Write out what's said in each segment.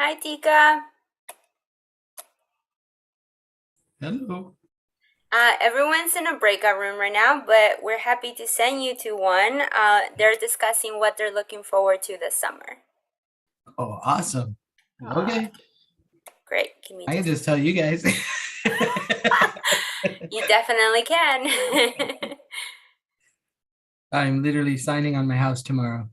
Hi, Tika. Hello. Everyone's in a breakout room right now, but we're happy to send you to one. They're discussing what they're looking forward to this summer. Oh, awesome. Uh, Okay. Great. Give me I can just. just tell you guys. You definitely can. I'm literally signing on my house tomorrow.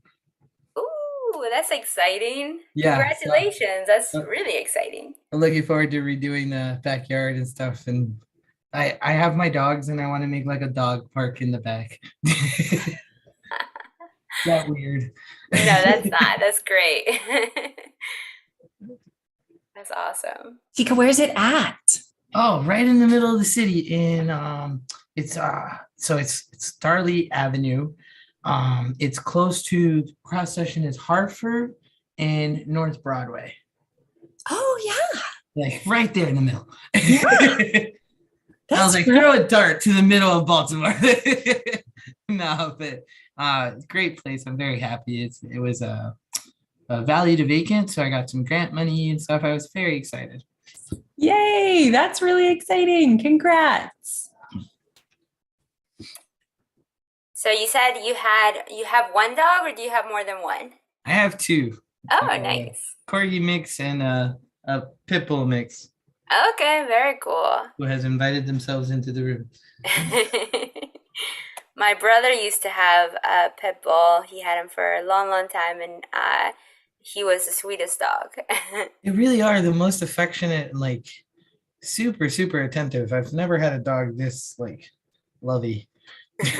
Ooh, that's exciting. Yeah, so Congratulations. That's uh, really exciting. I'm looking forward to redoing the backyard and stuff. And I have my dogs and I want to make like a dog park in the back. Is that weird? No, that's not. That's great. That's awesome. Tika, where's it at? Oh, right in the middle of the city in it's it's Starley Avenue. It's close to cross section is Hartford and North Broadway. Oh yeah. Like right there in the middle. Yeah. I was like, throw a dart to the middle of Baltimore. No, but great place. I'm very happy. It was a valued vacant, so I got some grant money and stuff. I was very excited. Yay, that's really exciting. Congrats. So you said you have one dog, or do you have more than one? I have two. Oh, nice. Corgi mix and a pit bull mix Okay, very cool. who has invited themselves into the room. My brother used to have a pit bull. He had him for a long, long time, and he was the sweetest dog. They really are the most affectionate and like super, super attentive. I've never had a dog this like lovey. I've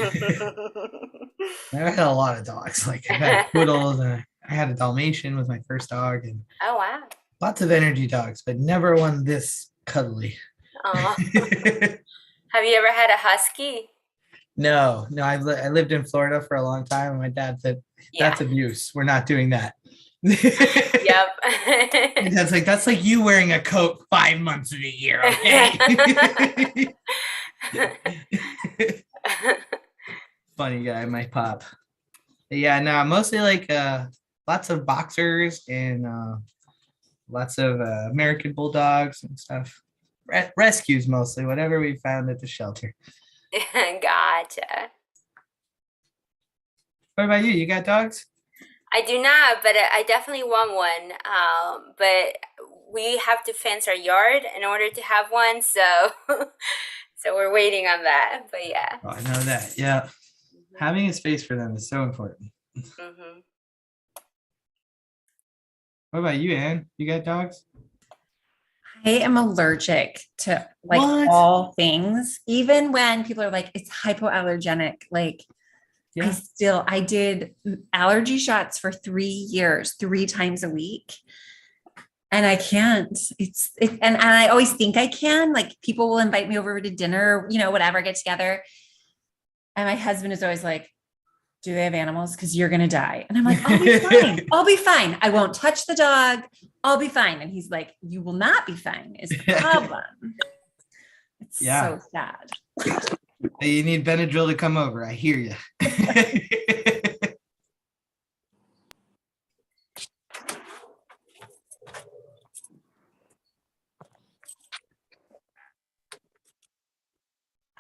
had a lot of dogs. Like I've had poodles and I had a Dalmatian was my first dog and Oh, wow. lots of energy dogs, but never one this cuddly. Aw. Have you ever had a husky? No, I lived in Florida for a long time, and my dad said that's Yeah. abuse. We're not doing that. Yep. And that's like you wearing a coat 5 months of the year, okay? Funny guy, my pop. But yeah, no, mostly like lots of boxers and lots of American bulldogs and stuff. Rescues mostly, whatever we found at the shelter. Gotcha. What about you? You got dogs? I do not, but I definitely want one. But we have to fence our yard in order to have one, so so we're waiting on that. But yeah. Oh, I know that. Yeah. Having a space for them is so important. Hmm. What about you, Anne? You got dogs? I am allergic to like What? all things, even when people are like, it's hypoallergenic. Like Yeah. I did allergy shots for 3 years, 3 times a week. And I can't. And I always think I can. Like people will invite me over to dinner, whatever, get together. And my husband is always like, do they have animals? Because you're going to die. And I'm like, I'll be fine. I'll be fine. I won't touch the dog. I'll be fine. And he's like, you will not be fine is the problem. It's Yeah. so sad. You need Benadryl to come over. I hear you.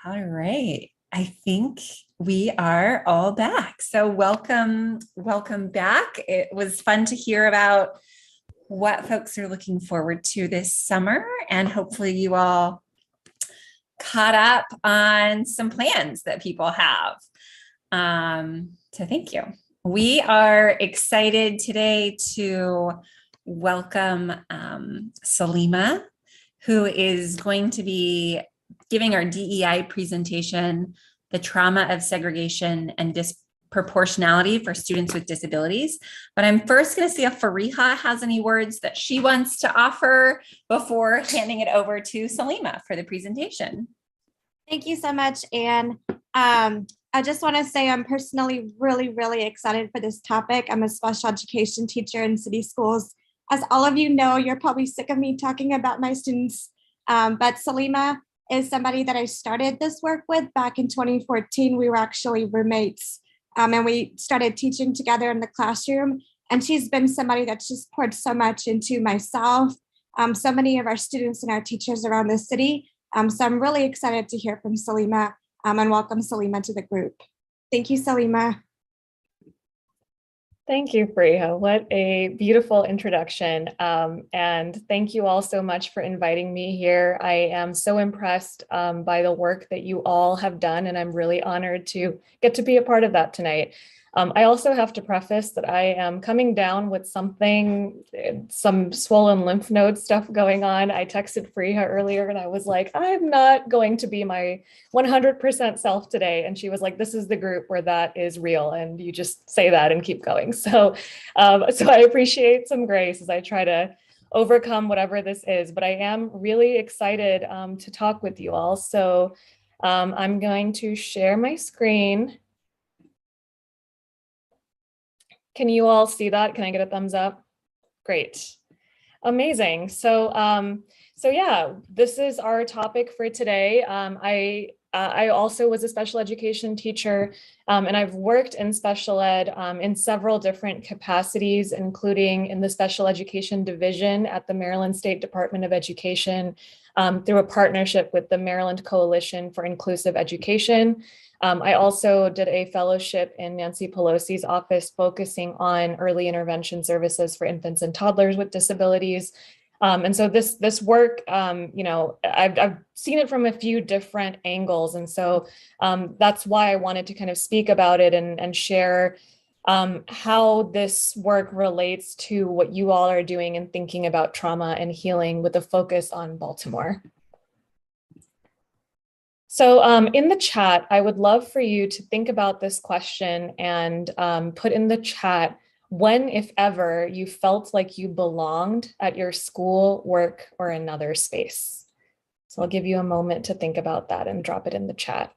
All right. I think we are all back. So welcome back. It was fun to hear about what folks are looking forward to this summer, and hopefully you all caught up on some plans that people have. So thank you. We are excited today to welcome Salima, who is going to be giving our DEI presentation, The Trauma of Segregation and Disproportionality for Students with Disabilities. But I'm first going to see if Fariha has any words that she wants to offer before handing it over to Salima for the presentation. Thank you so much, Anne. I just want to say I'm personally really, really excited for this topic. I'm a special education teacher in city schools. As all of you know, you're probably sick of me talking about my students, but Salima is somebody that I started this work with back in 2014. We were actually roommates, and we started teaching together in the classroom. And she's been somebody that's just poured so much into myself, so many of our students and our teachers around the city. So I'm really excited to hear from Salima and welcome Salima to the group. Thank you, Salima. Thank you, Freya. What a beautiful introduction. And thank you all so much for inviting me here. I am so impressed by the work that you all have done, and I'm really honored to get to be a part of that tonight. I also have to preface that I am coming down with something, some swollen lymph node stuff going on. I texted Freya earlier and I was like, I'm not going to be my 100% self today. And she was like, this is the group where that is real. And you just say that and keep going. So I appreciate some grace as I try to overcome whatever this is, but I am really excited to talk with you all. So I'm going to share my screen. Can you all see that? Can I get a thumbs up? Great. Amazing. So yeah, this is our topic for today. I also was a special education teacher, and I've worked in special ed in several different capacities, including in the special education division at the Maryland State Department of Education through a partnership with the Maryland Coalition for Inclusive Education. I also did a fellowship in Nancy Pelosi's office focusing on early intervention services for infants and toddlers with disabilities. And so this work, I've seen it from a few different angles. And so that's why I wanted to kind of speak about it and share how this work relates to what you all are doing and thinking about trauma and healing with a focus on Baltimore. So in the chat, I would love for you to think about this question and put in the chat when, if ever, you felt like you belonged at your school, work, or another space. So I'll give you a moment to think about that and drop it in the chat.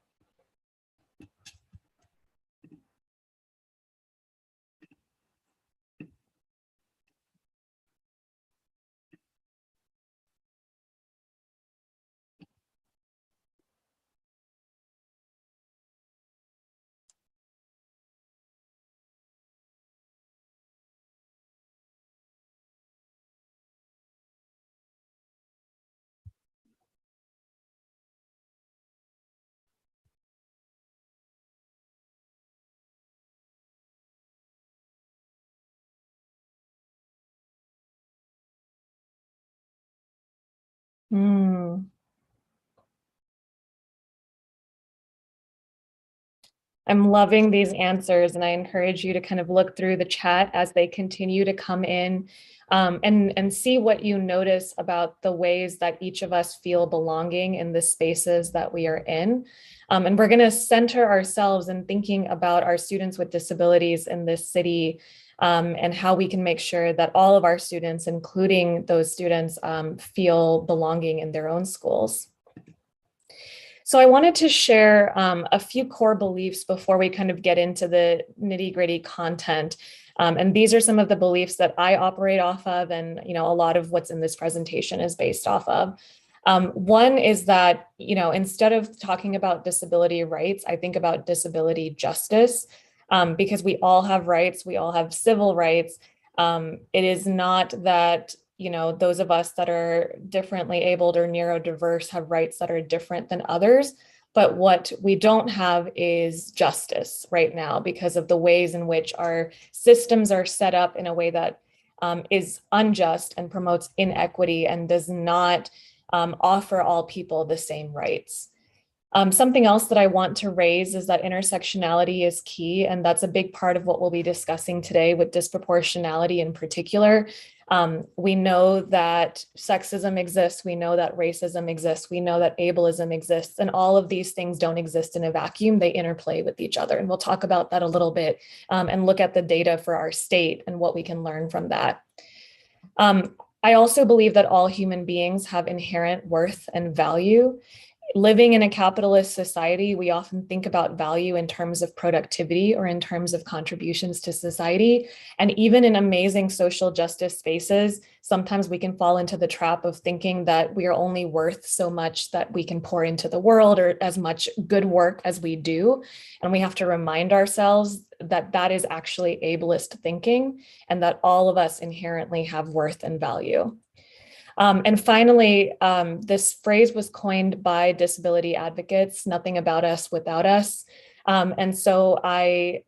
I'm loving these answers, and I encourage you to kind of look through the chat as they continue to come in and see what you notice about the ways that each of us feel belonging in the spaces that we are in. And we're going to center ourselves in thinking about our students with disabilities in this city and how we can make sure that all of our students, including those students, feel belonging in their own schools. So I wanted to share a few core beliefs before we kind of get into the nitty-gritty content. And these are some of the beliefs that I operate off of, and a lot of what's in this presentation is based off of. One is that, instead of talking about disability rights, I think about disability justice, because we all have rights, we all have civil rights. It is not that those of us that are differently abled or neurodiverse have rights that are different than others. But what we don't have is justice right now because of the ways in which our systems are set up in a way that is unjust and promotes inequity and does not offer all people the same rights. Something else that I want to raise is that intersectionality is key, and that's a big part of what we'll be discussing today with disproportionality in particular. We know that sexism exists, we know that racism exists, we know that ableism exists, and all of these things don't exist in a vacuum, they interplay with each other. And we'll talk about that a little bit and look at the data for our state and what we can learn from that. I also believe that all human beings have inherent worth and value. living in a capitalist society, we often think about value in terms of productivity or in terms of contributions to society. And even in amazing social justice spaces, sometimes we can fall into the trap of thinking that we are only worth so much that we can pour into the world, or as much good work as we do. And we have to remind ourselves that that is actually ableist thinking, and that all of us inherently have worth and value. And finally, this phrase was coined by disability advocates, nothing about us without us. And so I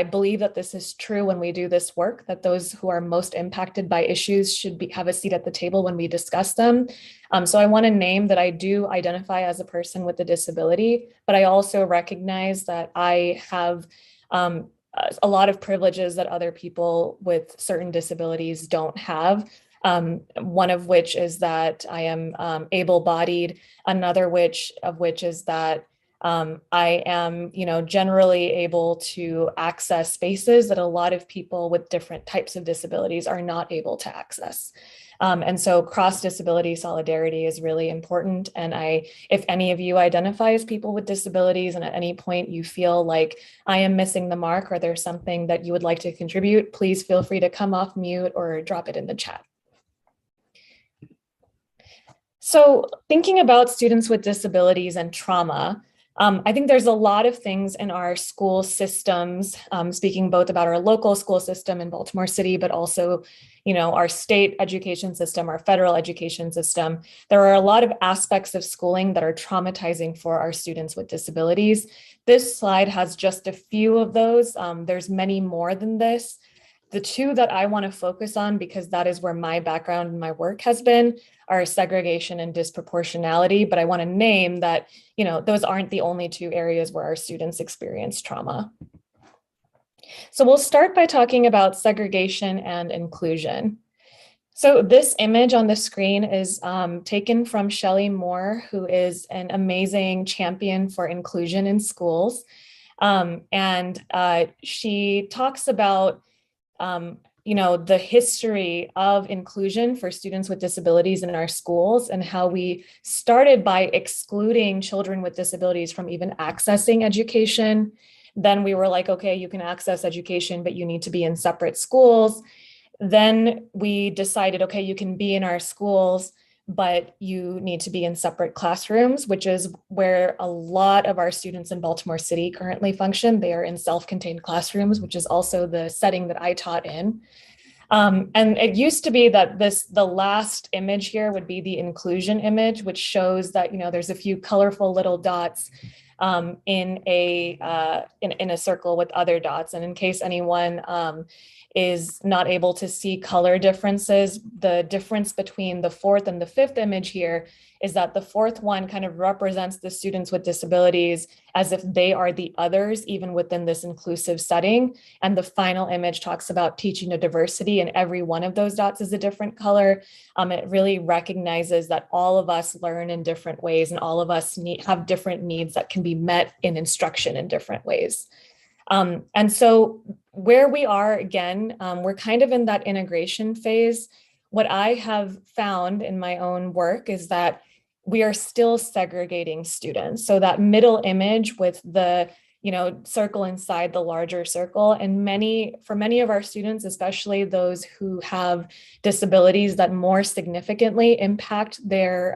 believe that this is true when we do this work, that those who are most impacted by issues should have a seat at the table when we discuss them. So I want to name that I do identify as a person with a disability, but I also recognize that I have a lot of privileges that other people with certain disabilities don't have. One of which is that I am able-bodied, another of which is that I am, generally able to access spaces that a lot of people with different types of disabilities are not able to access. And so cross-disability solidarity is really important. And if any of you identify as people with disabilities and at any point you feel like I am missing the mark or there's something that you would like to contribute, please feel free to come off mute or drop it in the chat. So thinking about students with disabilities and trauma, I think there's a lot of things in our school systems, speaking both about our local school system in Baltimore City, but also, our state education system, our federal education system. There are a lot of aspects of schooling that are traumatizing for our students with disabilities. This slide has just a few of those. There's many more than this. The two that I want to focus on, because that is where my background and my work has been, are segregation and disproportionality. But I want to name that, those aren't the only two areas where our students experience trauma. So we'll start by talking about segregation and inclusion. So this image on the screen is taken from Shelley Moore, who is an amazing champion for inclusion in schools. And she talks about the history of inclusion for students with disabilities in our schools, and how we started by excluding children with disabilities from even accessing education. Then we were like, okay, you can access education, but you need to be in separate schools. Then we decided, okay, you can be in our schools, but you need to be in separate classrooms, which is where a lot of our students in Baltimore City currently function. They are in self-contained classrooms, which is also the setting that I taught in. And it used to be that the last image here would be the inclusion image, which shows that, there's a few colorful little dots in a circle with other dots. And in case anyone is not able to see color differences, the difference between the fourth and the fifth image here is that the fourth one kind of represents the students with disabilities as if they are the others, even within this inclusive setting. And the final image talks about teaching to diversity, and every one of those dots is a different color. It really recognizes that all of us learn in different ways, and all of us have different needs that can be met in instruction in different ways. And so where we are, again, we're kind of in that integration phase. What I have found in my own work is that we are still segregating students. So that middle image with the circle inside the larger circle, and for many of our students, especially those who have disabilities that more significantly impact their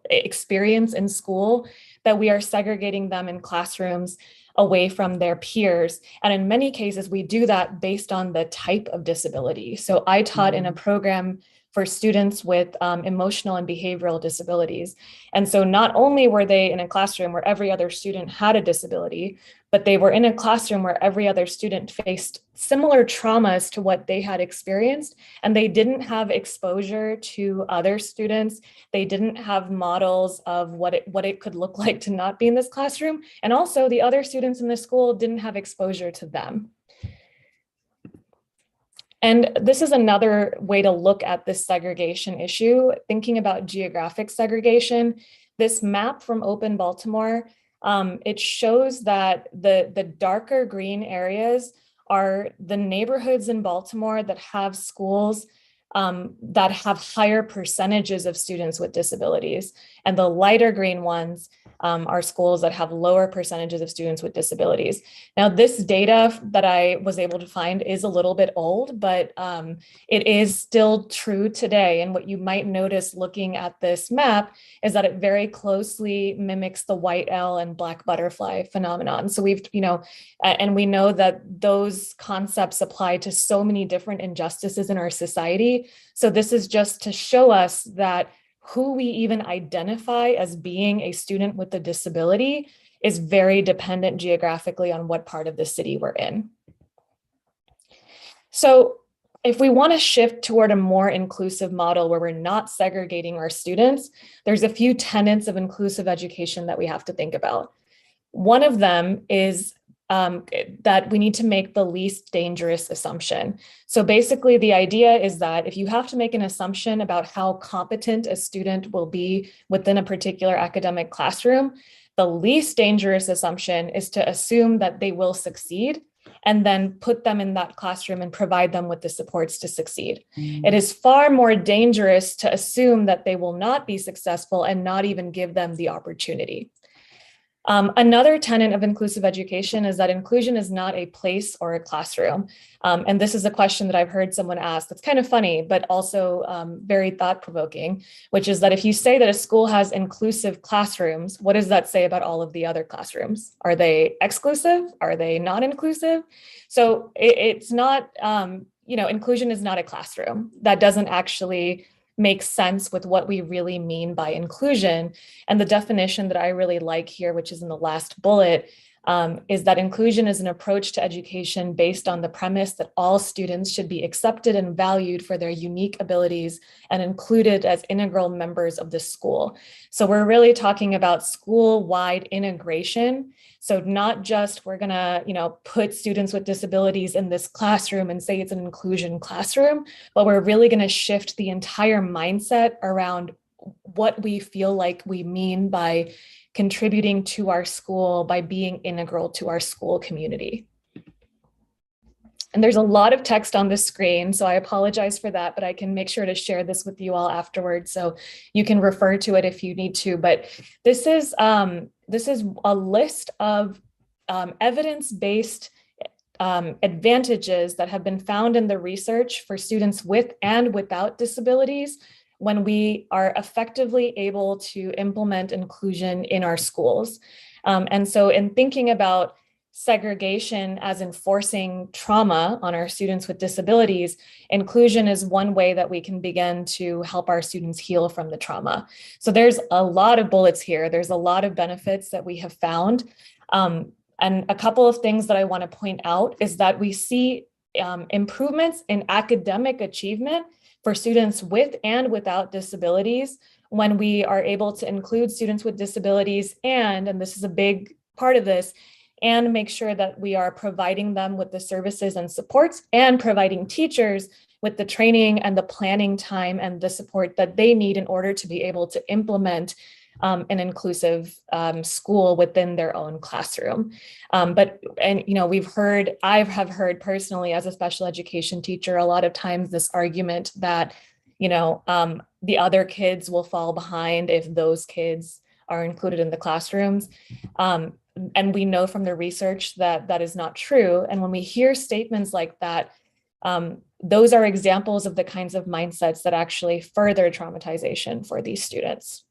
experience in school, that we are segregating them in classrooms away from their peers. And in many cases, we do that based on the type of disability. So I taught in a program for students with emotional and behavioral disabilities. And so not only were they in a classroom where every other student had a disability, but they were in a classroom where every other student faced similar traumas to what they had experienced, and they didn't have exposure to other students. They didn't have models of what it could look like to not be in this classroom. And also the other students in the school didn't have exposure to them. And this is another way to look at this segregation issue, thinking about geographic segregation. This map from Open Baltimore, it shows that the darker green areas are the neighborhoods in Baltimore that have schools that have higher percentages of students with disabilities. And the lighter green ones are schools that have lower percentages of students with disabilities. Now, this data that I was able to find is a little bit old, but it is still true today. And what you might notice looking at this map is that it very closely mimics the white L and black butterfly phenomenon. So we've, and we know that those concepts apply to so many different injustices in our society. So this is just to show us that who we even identify as being a student with a disability is very dependent geographically on what part of the city we're in. So if we want to shift toward a more inclusive model where we're not segregating our students, there's a few tenets of inclusive education that we have to think about. One of them is that we need to make the least dangerous assumption. So basically the idea is that if you have to make an assumption about how competent a student will be within a particular academic classroom, the least dangerous assumption is to assume that they will succeed and then put them in that classroom and provide them with the supports to succeed. It is far more dangerous to assume that they will not be successful and not even give them the opportunity. Another tenet of inclusive education is that inclusion is not a place or a classroom. And this is a question that I've heard someone ask that's kind of funny, but also very thought-provoking, which is that if you say that a school has inclusive classrooms, what does that say about all of the other classrooms? Are they exclusive? Are they not inclusive? So it's not, inclusion is not a classroom. That doesn't actually make sense with what we really mean by inclusion. And the definition that I really like here, which is in the last bullet, is that inclusion is an approach to education based on the premise that all students should be accepted and valued for their unique abilities and included as integral members of the school. So we're really talking about school-wide integration. So not just we're gonna, put students with disabilities in this classroom and say it's an inclusion classroom, but we're really gonna shift the entire mindset around what we feel like we mean by contributing to our school, by being integral to our school community. And there's a lot of text on the screen, so I apologize for that, but I can make sure to share this with you all afterwards, so you can refer to it if you need to. But this is a list of evidence-based advantages that have been found in the research for students with and without disabilities when we are effectively able to implement inclusion in our schools. And so in thinking about segregation as enforcing trauma on our students with disabilities, inclusion is one way that we can begin to help our students heal from the trauma. So there's a lot of bullets here. There's a lot of benefits that we have found. And a couple of things that I want to point out is that we see improvements in academic achievement for students with and without disabilities when we are able to include students with disabilities and this is a big part of this, and make sure that we are providing them with the services and supports and providing teachers with the training and the planning time and the support that they need in order to be able to implement an inclusive school within their own classroom. I have heard personally as a special education teacher, a lot of times this argument that, the other kids will fall behind if those kids are included in the classrooms. And we know from the research that that is not true. And when we hear statements like that, those are examples of the kinds of mindsets that actually further traumatization for these students.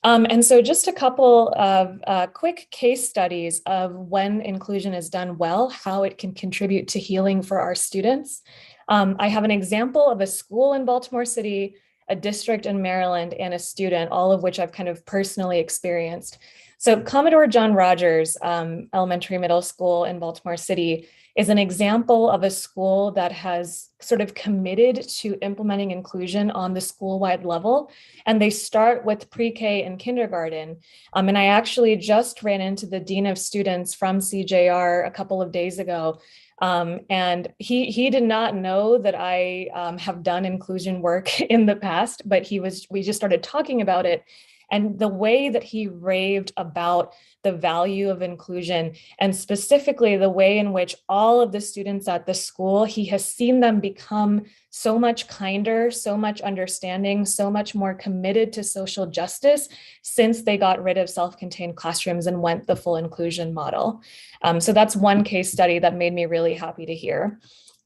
And so just a couple of quick case studies of when inclusion is done well, how it can contribute to healing for our students. I have an example of a school in Baltimore City, a district in Maryland, and a student, all of which I've kind of personally experienced. So Commodore John Rogers Elementary Middle School in Baltimore City is an example of a school that has sort of committed to implementing inclusion on the school-wide level. And they start with pre-K and kindergarten. And I actually just ran into the Dean of Students from CJR a couple of days ago. And he did not know that I have done inclusion work in the past, but we just started talking about it. And the way that he raved about the value of inclusion, and specifically the way in which all of the students at the school, he has seen them become so much kinder, so much understanding, so much more committed to social justice since they got rid of self-contained classrooms and went the full inclusion model. So that's one case study that made me really happy to hear.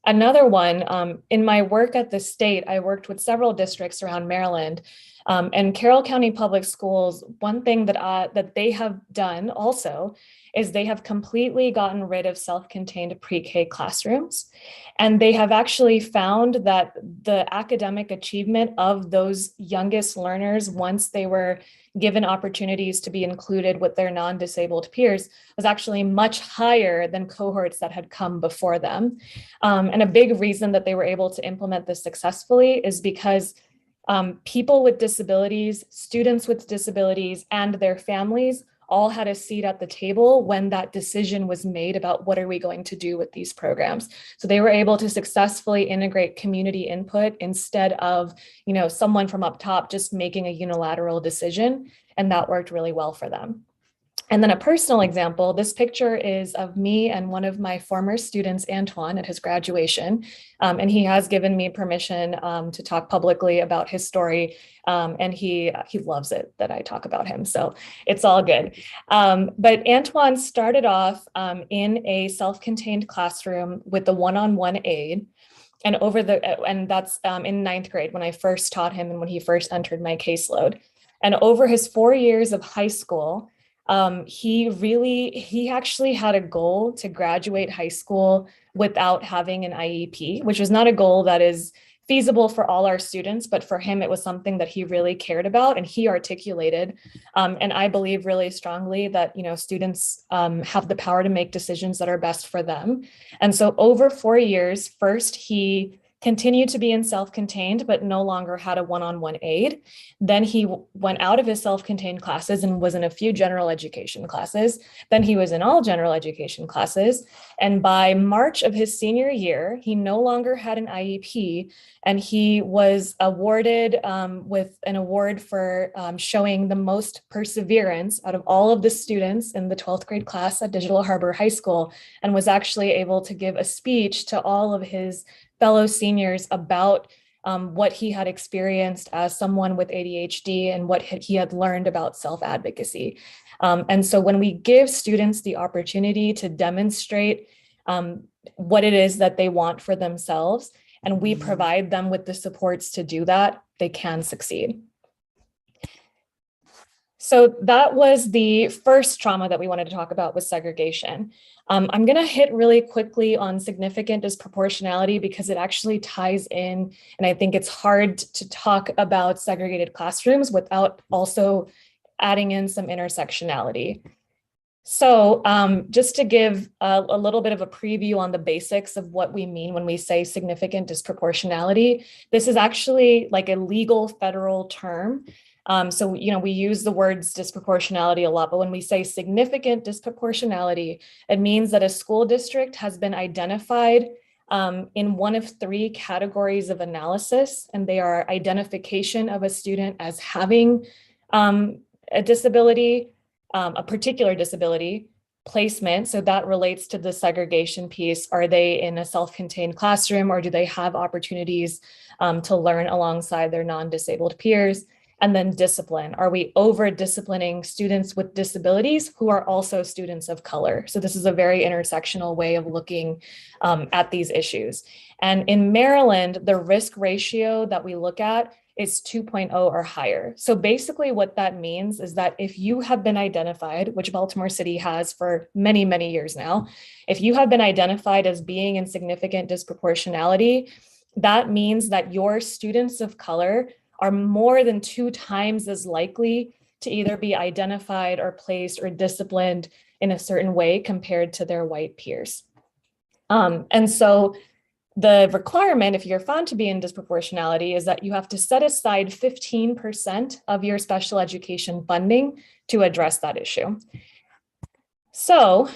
Another one, in my work at the state, I worked with several districts around Maryland. And Carroll County Public Schools, one thing that they have done also is they have completely gotten rid of self-contained pre-K classrooms. And they have actually found that the academic achievement of those youngest learners, once they were given opportunities to be included with their non-disabled peers, was actually much higher than cohorts that had come before them. And a big reason that they were able to implement this successfully is because people with disabilities, students with disabilities, and their families all had a seat at the table when that decision was made about what are we going to do with these programs. So they were able to successfully integrate community input instead of, someone from up top just making a unilateral decision, and that worked really well for them. And then a personal example, this picture is of me and one of my former students, Antoine, at his graduation. And he has given me permission to talk publicly about his story. And he loves it that I talk about him. So it's all good. But Antoine started off in a self-contained classroom with the one-on-one aid. And that's in ninth grade when I first taught him and when he first entered my caseload. And over his 4 years of high school, he actually had a goal to graduate high school without having an IEP, which was not a goal that is feasible for all our students, but for him, it was something that he really cared about and he articulated. And I believe really strongly that, students have the power to make decisions that are best for them. And so over 4 years, first, he continued to be in self-contained, but no longer had a one-on-one aid. Then he went out of his self-contained classes and was in a few general education classes. Then he was in all general education classes. And by March of his senior year, he no longer had an IEP, and he was awarded with an award for showing the most perseverance out of all of the students in the 12th grade class at Digital Harbor High School, and was actually able to give a speech to all of his fellow seniors about what he had experienced as someone with ADHD and what he had learned about self-advocacy. And so when we give students the opportunity to demonstrate what it is that they want for themselves, and we provide them with the supports to do that, they can succeed. So that was the first trauma that we wanted to talk about, was segregation. I'm going to hit really quickly on significant disproportionality because it actually ties in, and I think it's hard to talk about segregated classrooms without also adding in some intersectionality. So just to give a little bit of a preview on the basics of what we mean when we say significant disproportionality, this is actually like a legal federal term. So, we use the words disproportionality a lot, but when we say significant disproportionality, it means that a school district has been identified in one of three categories of analysis, and they are identification of a student as having a disability, a particular disability, placement. So that relates to the segregation piece. Are they in a self-contained classroom, or do they have opportunities to learn alongside their non-disabled peers? And then discipline. Are we over disciplining students with disabilities who are also students of color? So this is a very intersectional way of looking at these issues. And in Maryland, the risk ratio that we look at is 2.0 or higher. So basically what that means is that if you have been identified, which Baltimore City has for many, many years now, if you have been identified as being in significant disproportionality, that means that your students of color are more than 2 times as likely to either be identified or placed or disciplined in a certain way compared to their white peers. And so the requirement, if you're found to be in disproportionality, is that you have to set aside 15% of your special education funding to address that issue. So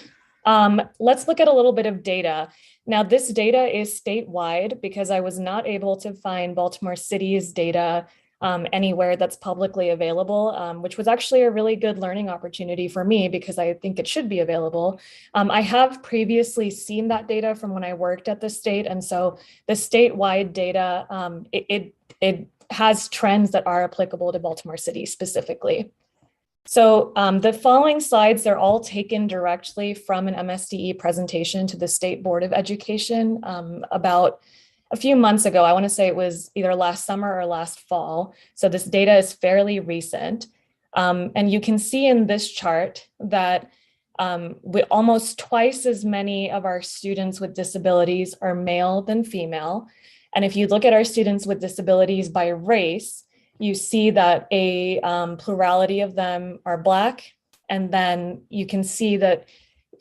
let's look at a little bit of data. Now, this data is statewide because I was not able to find Baltimore City's data anywhere that's publicly available, which was actually a really good learning opportunity for me because I think it should be available. I have previously seen that data from when I worked at the state. And so the statewide data, it has trends that are applicable to Baltimore City specifically. So the following slides, they're all taken directly from an MSDE presentation to the State Board of Education about a few months ago. I want to say it was either last summer or last fall. So this data is fairly recent. And you can see in this chart that with almost twice as many of our students with disabilities are male than female. And if you look at our students with disabilities by race, you see that a plurality of them are Black. And then you can see that,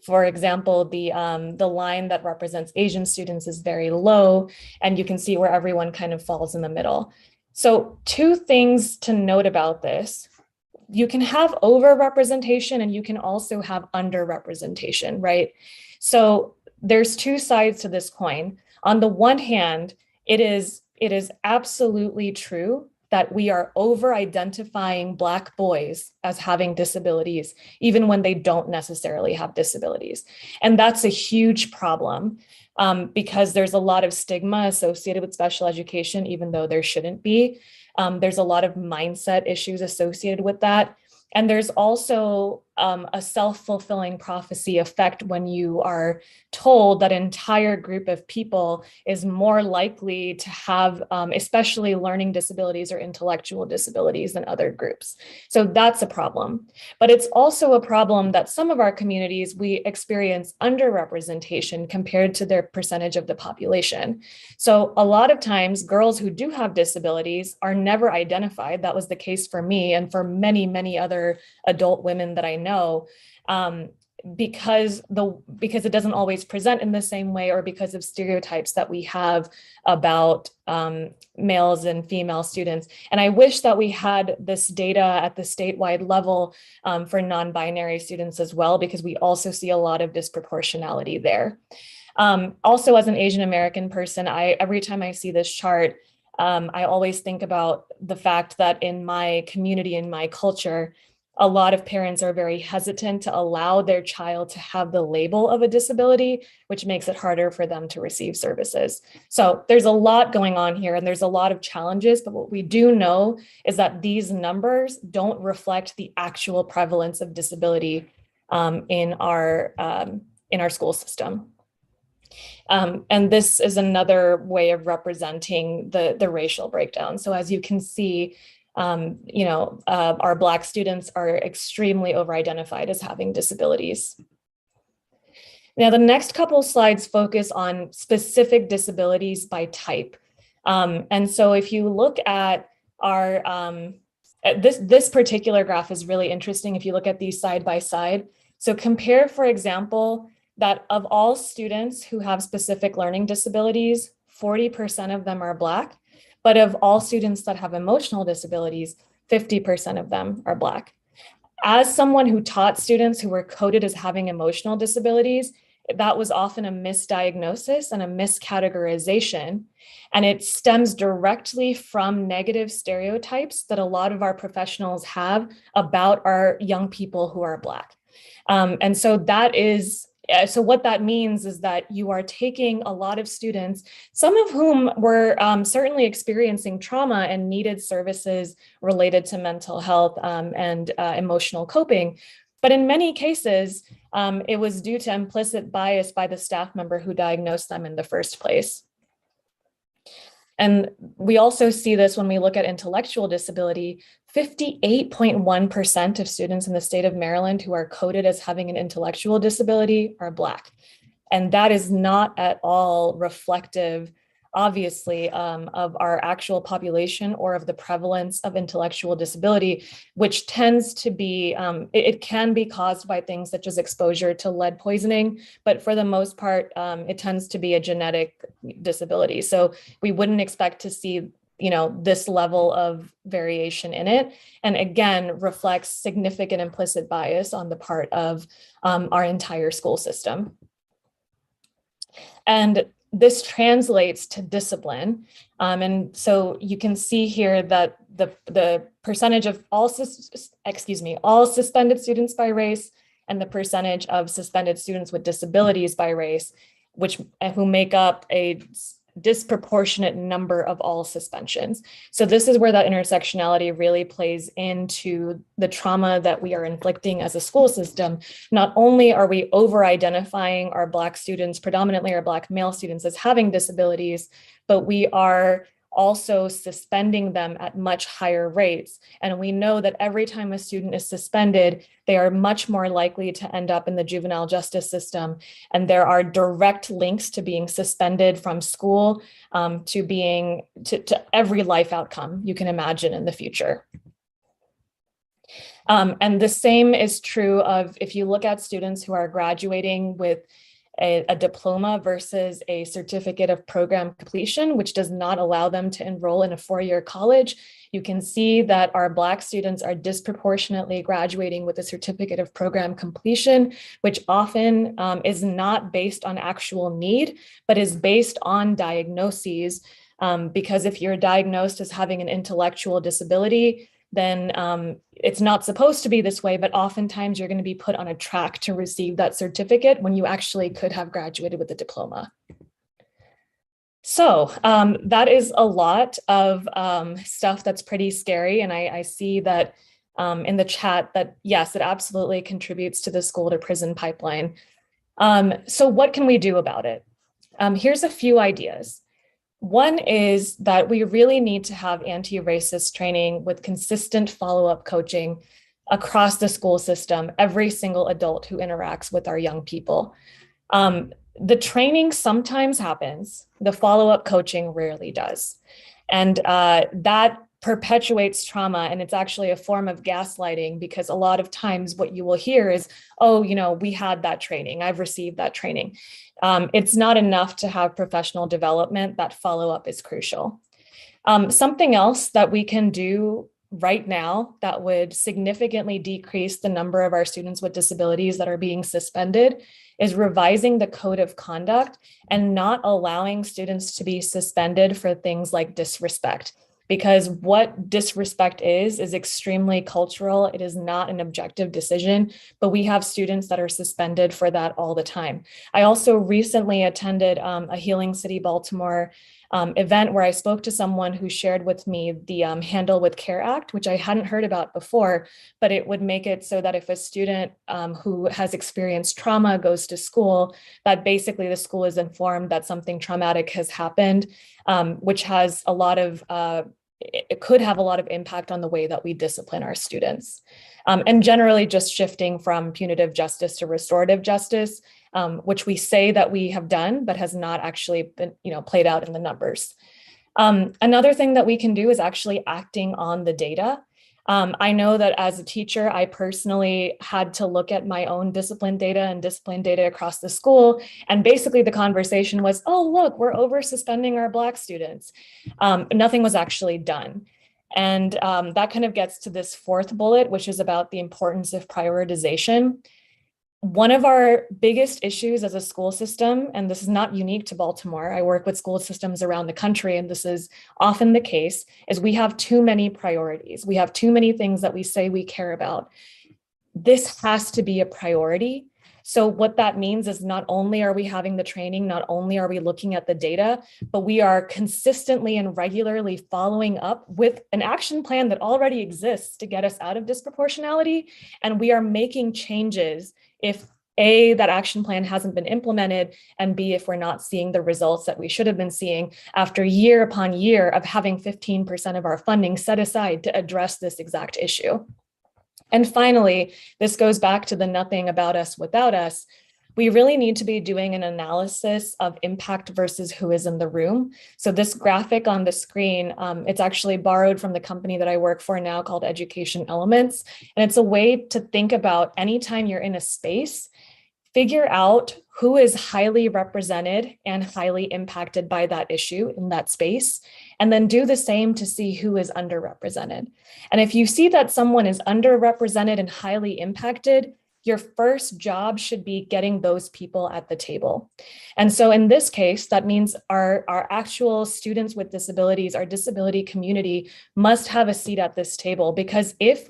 for example, the line that represents Asian students is very low, and you can see where everyone kind of falls in the middle. So two things to note about this. You can have overrepresentation and you can also have underrepresentation, right? So there's two sides to this coin. On the one hand, it is absolutely true that we are over-identifying Black boys as having disabilities, even when they don't necessarily have disabilities. And that's a huge problem because there's a lot of stigma associated with special education, even though there shouldn't be. There's a lot of mindset issues associated with that. And there's also a self-fulfilling prophecy effect when you are told that an entire group of people is more likely to have, especially learning disabilities or intellectual disabilities than other groups. So that's a problem. But it's also a problem that some of our communities, we experience underrepresentation compared to their percentage of the population. So a lot of times girls who do have disabilities are never identified. That was the case for me and for many, many other adult women that I know, because it doesn't always present in the same way, or because of stereotypes that we have about males and female students. And I wish that we had this data at the statewide level for non-binary students as well, because we also see a lot of disproportionality there. Also, as an Asian American person, every time I see this chart, I always think about the fact that in my community, in my culture, a lot of parents are very hesitant to allow their child to have the label of a disability, which makes it harder for them to receive services. So there's a lot going on here and there's a lot of challenges, but what we do know is that these numbers don't reflect the actual prevalence of disability in our school system. And this is another way of representing the racial breakdown. So as you can see, our Black students are extremely over-identified as having disabilities. Now, the next couple of slides focus on specific disabilities by type. And so if you look at our, this particular graph is really interesting if you look at these side by side. So compare, for example, that of all students who have specific learning disabilities, 40% of them are Black. But of all students that have emotional disabilities, 50% of them are Black. As someone who taught students who were coded as having emotional disabilities, that was often a misdiagnosis and a miscategorization. And it stems directly from negative stereotypes that a lot of our professionals have about our young people who are Black. And so so what that means is that you are taking a lot of students, some of whom were certainly experiencing trauma and needed services related to mental health and emotional coping. But in many cases, it was due to implicit bias by the staff member who diagnosed them in the first place. And we also see this when we look at intellectual disability. 58.1% of students in the state of Maryland who are coded as having an intellectual disability are Black. And that is not at all reflective, obviously, of our actual population or of the prevalence of intellectual disability, which tends to be, it can be caused by things such as exposure to lead poisoning, but for the most part, it tends to be a genetic disability. So we wouldn't expect to see this level of variation in it. And again, reflects significant implicit bias on the part of our entire school system. And this translates to discipline. And so you can see here that the percentage of all suspended students by race and the percentage of suspended students with disabilities by race, who make up a disproportionate number of all suspensions. So this is where that intersectionality really plays into the trauma that we are inflicting as a school system. Not only are we over-identifying our Black students, predominantly our Black male students, as having disabilities, but we are also suspending them at much higher rates. And we know that every time a student is suspended, they are much more likely to end up in the juvenile justice system. And there are direct links to being suspended from school to every life outcome you can imagine in the future. And the same is true of if you look at students who are graduating with a diploma versus a certificate of program completion, which does not allow them to enroll in a four-year college. You can see that our Black students are disproportionately graduating with a certificate of program completion, which often is not based on actual need, but is based on diagnoses. Because if you're diagnosed as having an intellectual disability, then it's not supposed to be this way, but oftentimes you're going to be put on a track to receive that certificate when you actually could have graduated with a diploma. So that is a lot of stuff that's pretty scary. And I see that in the chat that, yes, it absolutely contributes to the school to prison pipeline. So what can we do about it? Here's a few ideas. One is that we really need to have anti-racist training with consistent follow-up coaching across the school system, every single adult who interacts with our young people. The training sometimes happens, the follow-up coaching rarely does. And that perpetuates trauma, and it's actually a form of gaslighting, because a lot of times what you will hear is, oh, you know, we had that training, I've received that training. It's not enough to have professional development. That follow-up is crucial. Something else that we can do right now that would significantly decrease the number of our students with disabilities that are being suspended is revising the code of conduct and not allowing students to be suspended for things like disrespect. Because what disrespect is extremely cultural. It is not an objective decision, but we have students that are suspended for that all the time. I also recently attended a Healing City Baltimore event where I spoke to someone who shared with me the Handle with Care Act, which I hadn't heard about before, but it would make it so that if a student who has experienced trauma goes to school, that basically the school is informed that something traumatic has happened, which has a lot of it could have a lot of impact on the way that we discipline our students. And generally just shifting from punitive justice to restorative justice, which we say that we have done, but has not actually been, played out in the numbers. Another thing that we can do is actually acting on the data. I know that as a teacher, I personally had to look at my own discipline data and discipline data across the school. And basically the conversation was, oh, look, we're over suspending our Black students. Nothing was actually done. And that kind of gets to this fourth bullet, which is about the importance of prioritization. One of our biggest issues as a school system, and this is not unique to Baltimore, I work with school systems around the country, and this is often the case, is we have too many priorities. We have too many things that we say we care about. This has to be a priority. So what that means is not only are we having the training, not only are we looking at the data, but we are consistently and regularly following up with an action plan that already exists to get us out of disproportionality. And we are making changes if A, that action plan hasn't been implemented, and B, if we're not seeing the results that we should have been seeing after year upon year of having 15% of our funding set aside to address this exact issue. And finally, this goes back to the nothing about us without us. We really need to be doing an analysis of impact versus who is in the room. So this graphic on the screen, it's actually borrowed from the company that I work for now called Education Elements. And it's a way to think about anytime you're in a space, figure out who is highly represented and highly impacted by that issue in that space, and then do the same to see who is underrepresented. And if you see that someone is underrepresented and highly impacted, your first job should be getting those people at the table. And so in this case, that means our actual students with disabilities, our disability community must have a seat at this table, because if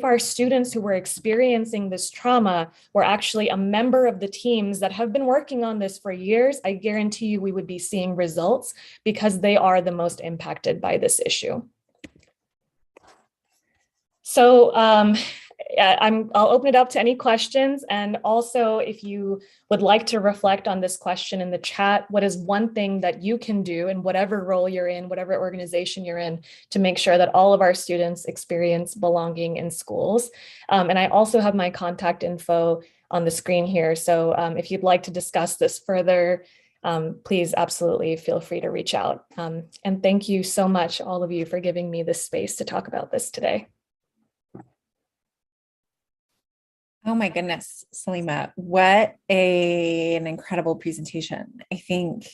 our students who were experiencing this trauma were actually a member of the teams that have been working on this for years, I guarantee you we would be seeing results, because they are the most impacted by this issue. So I'll open it up to any questions. And also, if you would like to reflect on this question in the chat, what is one thing that you can do in whatever role you're in, whatever organization you're in, to make sure that all of our students experience belonging in schools? And I also have my contact info on the screen here. So if you'd like to discuss this further, please absolutely feel free to reach out. And thank you so much, all of you, for giving me this space to talk about this today. Oh my goodness, Salima, what an incredible presentation. I think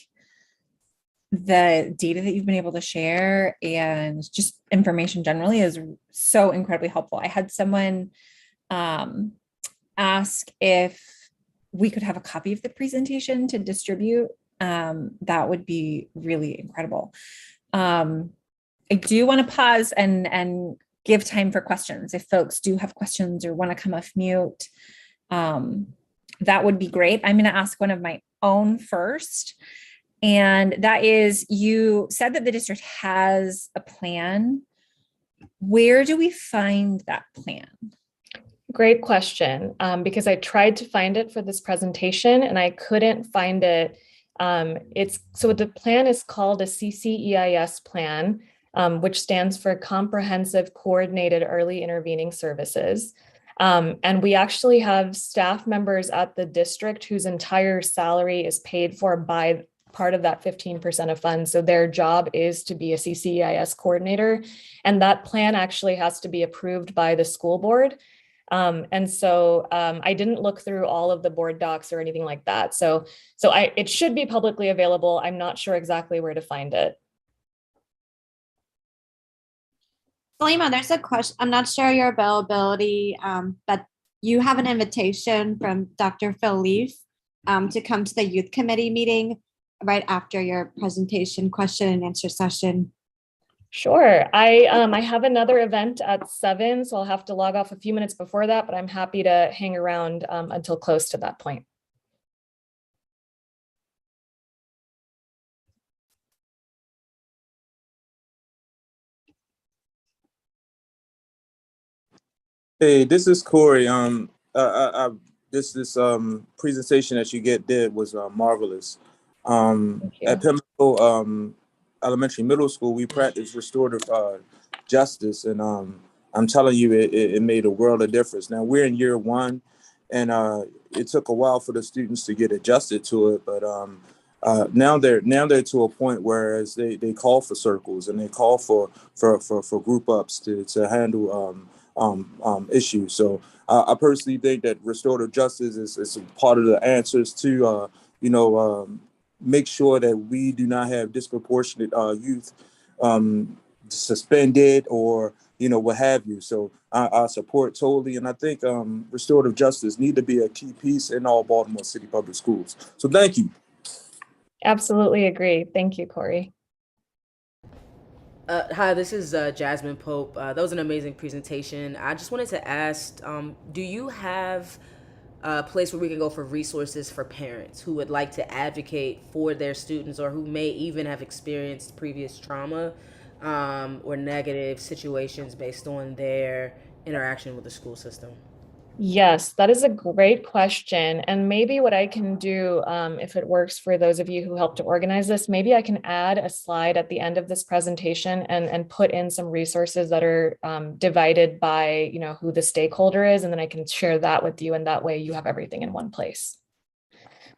the data that you've been able to share and just information generally is so incredibly helpful. I had someone ask if we could have a copy of the presentation to distribute. That would be really incredible. I do want to pause and give time for questions. If folks do have questions or want to come off mute, that would be great. I'm going to ask one of my own first. And that is, you said that the district has a plan. Where do we find that plan? Great question, because I tried to find it for this presentation and I couldn't find it. So the plan is called a CCEIS plan, which stands for Comprehensive Coordinated Early Intervening Services. And we actually have staff members at the district whose entire salary is paid for by part of that 15% of funds. So their job is to be a CCEIS coordinator. And that plan actually has to be approved by the school board. And so I didn't look through all of the board docs or anything like that. So it should be publicly available. I'm not sure exactly where to find it. Salima, there's a question. I'm not sure your availability, but you have an invitation from Dr. Phil Leaf to come to the youth committee meeting right after your presentation question and answer session. Sure. I have another event at 7, so I'll have to log off a few minutes before that, but I'm happy to hang around until close to that point. Hey, this is Corey. This presentation that you did was marvelous. At Pimlico Elementary Middle School, we practice restorative justice, and I'm telling you, it made a world of difference. Now we're in year 1, and it took a while for the students to get adjusted to it, but now they're to a point where they call for circles and they call for group ups to handle issues. So I personally think that restorative justice is part of the answers to make sure that we do not have disproportionate youth suspended or what have you. So I support totally, and I think restorative justice need to be a key piece in all Baltimore City public schools. So thank you. Absolutely agree. Thank you, Corey. Hi, this is Jasmine Pope. That was an amazing presentation. I just wanted to ask, do you have a place where we can go for resources for parents who would like to advocate for their students or who may even have experienced previous trauma or negative situations based on their interaction with the school system? Yes, that is a great question. And maybe what I can do, if it works for those of you who helped to organize this, maybe I can add a slide at the end of this presentation and put in some resources that are divided by, who the stakeholder is, and then I can share that with you, and that way you have everything in one place.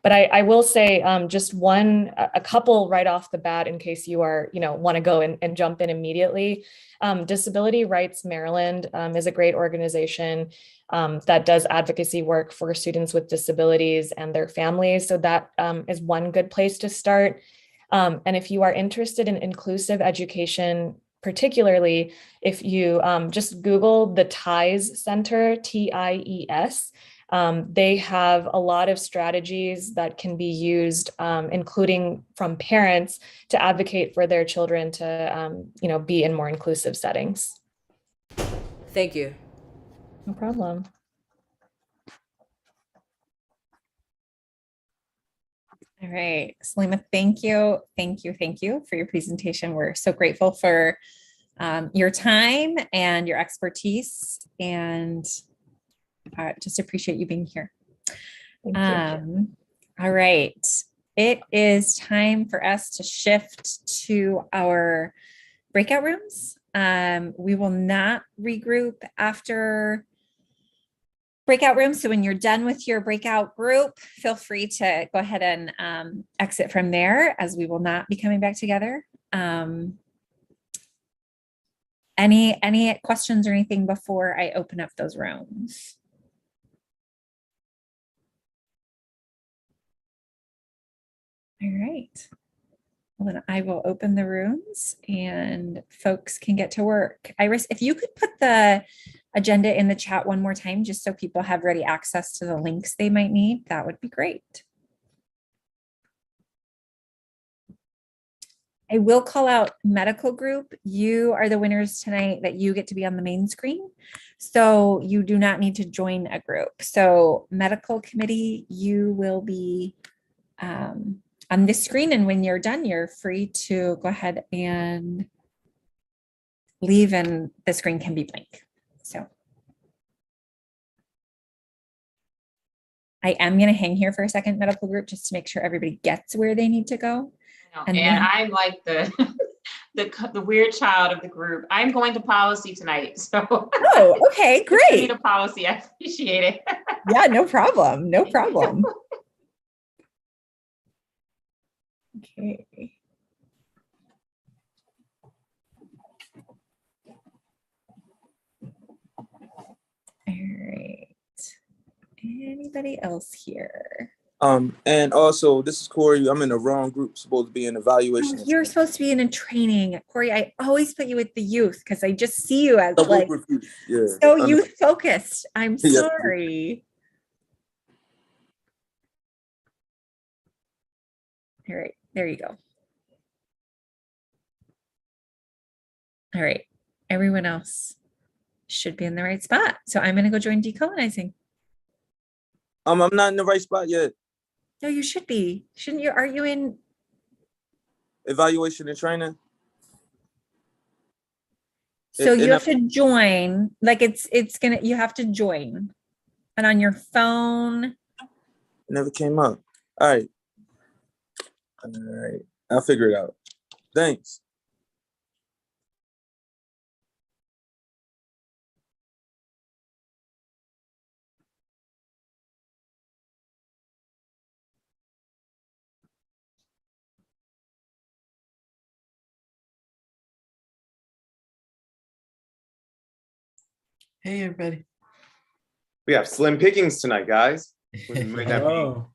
But I will say just a couple right off the bat in case you are, want to go and jump in immediately. Disability Rights Maryland is a great organization that does advocacy work for students with disabilities and their families. So that is one good place to start. And if you are interested in inclusive education particularly if you just Google the TIES Center, TIES, they have a lot of strategies that can be used, including from parents, to advocate for their children to, be in more inclusive settings. Thank you. No problem. All right, Salima, thank you for your presentation. We're so grateful for your time and your expertise, and just appreciate you being here. Thank you. All right, it is time for us to shift to our breakout rooms. We will not regroup after breakout rooms. So when you're done with your breakout group, feel free to go ahead and exit from there, as we will not be coming back together. Any questions or anything before I open up those rooms? All right. Well, then I will open the rooms and folks can get to work. Iris, if you could put the agenda in the chat one more time, just so people have ready access to the links they might need, that would be great. I will call out medical group. You are the winners tonight, that you get to be on the main screen. So you do not need to join a group. So medical committee, you will be on this screen, and when you're done, you're free to go ahead and leave, and the screen can be blank. So I am going to hang here for a second, medical group, just to make sure everybody gets where they need to go. And I'm like the weird child of the group. I'm going to policy tonight. So oh, okay, great. The policy, I appreciate it. Yeah, no problem. No problem. Okay. All right. Anybody else here? And also, this is Corey. I'm in the wrong group, supposed to be in evaluation. Oh, you're supposed to be in a training. Corey, I always put you with the youth because I just see you as like so youth focused. I'm sorry. All right, there you go. All right, everyone else should be in the right spot. So I'm gonna go join decolonizing. I'm not in the right spot yet. No, you should be. Shouldn't you? Are you in evaluation and training? So you have to join, like you have to join. And on your phone. It never came up. All right. I'll figure it out. Thanks. Hey, everybody. We have slim pickings tonight, guys. Oh.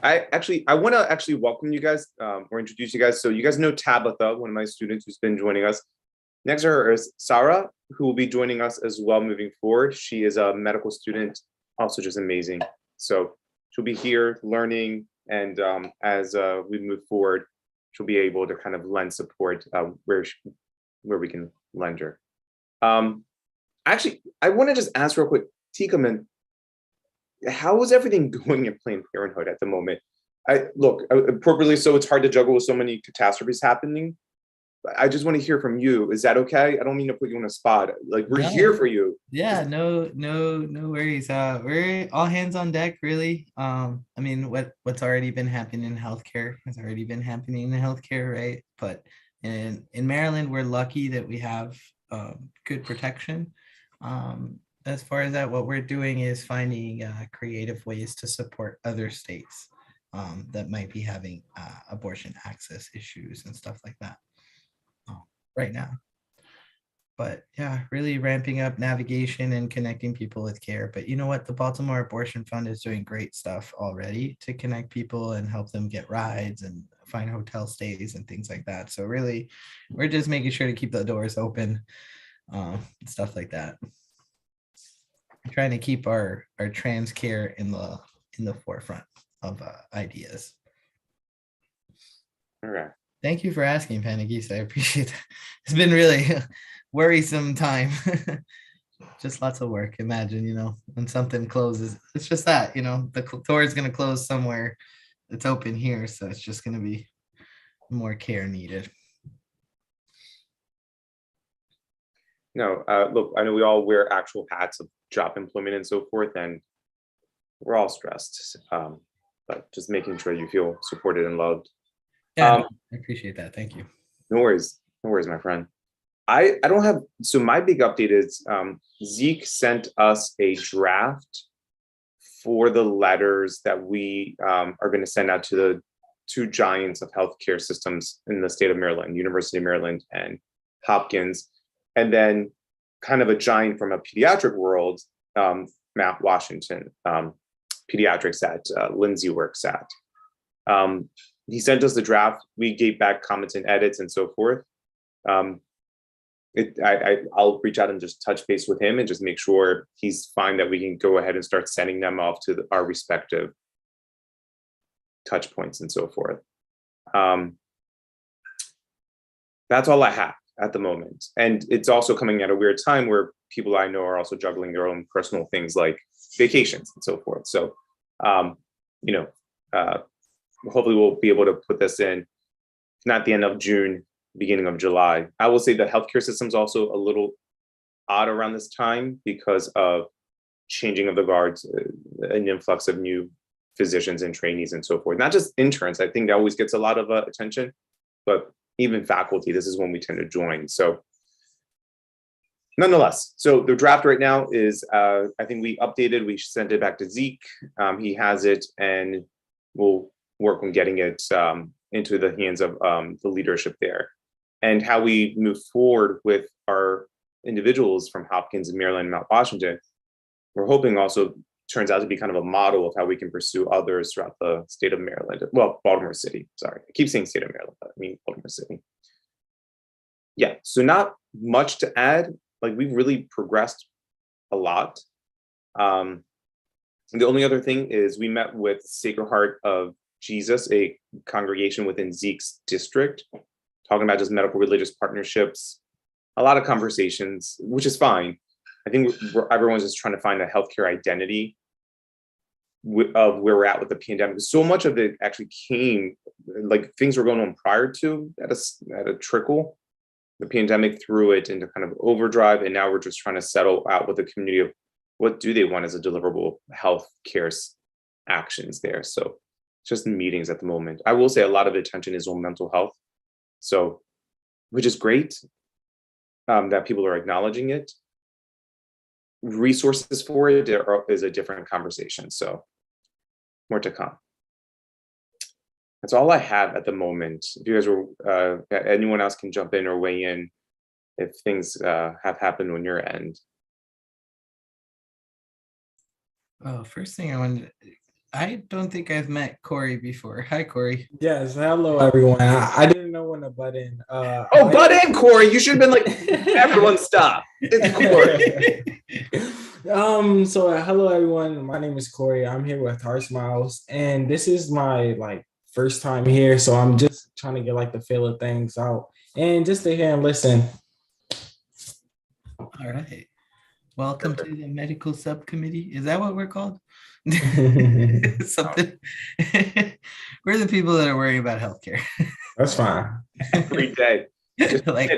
I want to actually welcome you guys or introduce you guys. So you guys know Tabitha, one of my students who's been joining us. Next to her is Sarah, who will be joining us as well moving forward. She is a medical student, also just amazing. So she'll be here learning, and as we move forward, she'll be able to kind of lend support where we can lend her. Actually, I want to just ask real quick, Tikaman, how is everything going in Planned Parenthood at the moment? Look, appropriately so, it's hard to juggle with so many catastrophes happening. I just want to hear from you. Is that okay? I don't mean to put you on a spot. Like, we're here for you. Yeah, no worries. We're all hands on deck, really. I mean, what's already been happening in healthcare has already been happening in healthcare, right? But in Maryland, we're lucky that we have good protection. As far as that, what we're doing is finding creative ways to support other states that might be having abortion access issues and stuff like that right now. But yeah, really ramping up navigation and connecting people with care. But you know what? The Baltimore Abortion Fund is doing great stuff already to connect people and help them get rides and find hotel stays and things like that. So really, we're just making sure to keep the doors open, stuff like that. We're trying to keep our trans care in the forefront of ideas. All right. Thank you for asking, Panagisa. I appreciate that. It's been really worrisome time. Just lots of work. Imagine, when something closes, it's just that, the door is going to close somewhere. It's open here, so it's just going to be more care needed. No, look, I know we all wear actual hats of job employment and so forth, and we're all stressed, but just making sure you feel supported and loved. Yeah, I appreciate that. Thank you. No worries, my friend. I don't have, so my big update is Zeke sent us a draft for the letters that we are going to send out to the two giants of healthcare systems in the state of Maryland, University of Maryland and Hopkins, and then kind of a giant from a pediatric world, Mount Washington, pediatrics at Lindsay works at. He sent us the draft. We gave back comments and edits and so forth. I'll reach out and just touch base with him and just make sure he's fine that we can go ahead and start sending them off to our respective touch points and so forth. That's all I have at the moment. And it's also coming at a weird time where people I know are also juggling their own personal things like vacations and so forth. So, hopefully we'll be able to put this in, not the end of June, beginning of July. I will say the healthcare system's also a little odd around this time because of changing of the guards, an influx of new physicians and trainees and so forth. Not just interns, I think that always gets a lot of attention, but even faculty, this is when we tend to join. So nonetheless, so the draft right now is, I think we updated, we sent it back to Zeke. He has it and we'll work on getting it into the hands of the leadership there. And how we move forward with our individuals from Hopkins and Maryland and Mount Washington, we're hoping also turns out to be kind of a model of how we can pursue others throughout the state of Maryland. Well, Baltimore City, sorry. I keep saying state of Maryland, but I mean Baltimore City. Yeah, so not much to add. Like we've really progressed a lot. The only other thing is we met with Sacred Heart of Jesus, a congregation within Zeke's district, talking about just medical religious partnerships, a lot of conversations, which is fine. I think everyone's just trying to find a healthcare identity of where we're at with the pandemic. So much of it actually came, like things were going on prior to at a trickle. The pandemic threw it into kind of overdrive, and now we're just trying to settle out with the community of what do they want as a deliverable healthcare actions there. So just meetings at the moment. I will say a lot of attention is on mental health. So, which is great that people are acknowledging it. Resources for it is a different conversation. So more to come. That's all I have at the moment. If you guys were, anyone else can jump in or weigh in if things have happened on your end. Oh, first thing I don't think I've met Corey before. Hi, Corey. Yes, hello everyone. I didn't know when to butt in. Butt in, Corey. You should have been like, everyone stop. It's Corey. So hello everyone. My name is Corey. I'm here with Heart Smiles, and this is my first time here, so I'm just trying to get the feel of things out and just to hear and listen. All right. Welcome to the medical subcommittee. Is that what we're called? Something. We're the people that are worrying about healthcare. That's fine. Every day.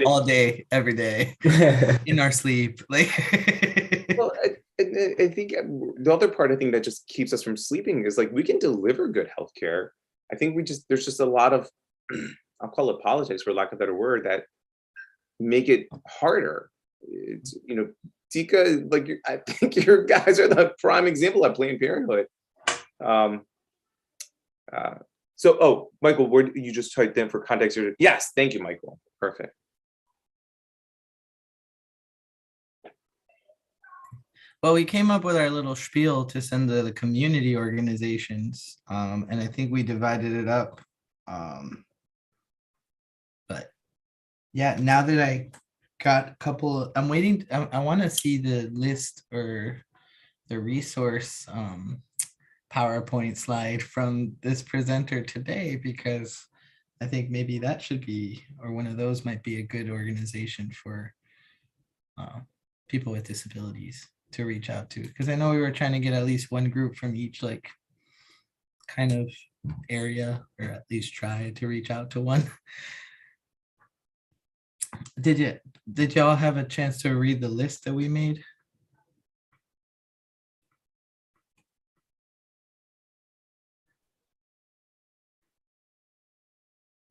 All day, every day, in our sleep. Well, I think the other part I think that just keeps us from sleeping is we can deliver good healthcare. I think there's just a lot of, I'll call it politics for lack of a better word, that make it harder. It's, Tika, I think your guys are the prime example of Planned Parenthood. Michael, where you just typed in for context? Yes, thank you, Michael. Perfect. Well, we came up with our little spiel to send to the community organizations, and I think we divided it up But yeah, now that I got a couple, I'm waiting. I want to see the list or the resource PowerPoint slide from this presenter today, because I think maybe that should be, or one of those might be a good organization for people with disabilities to reach out to. Because I know we were trying to get at least one group from each like kind of area, or at least try to reach out to one. Did y'all have a chance to read the list that we made?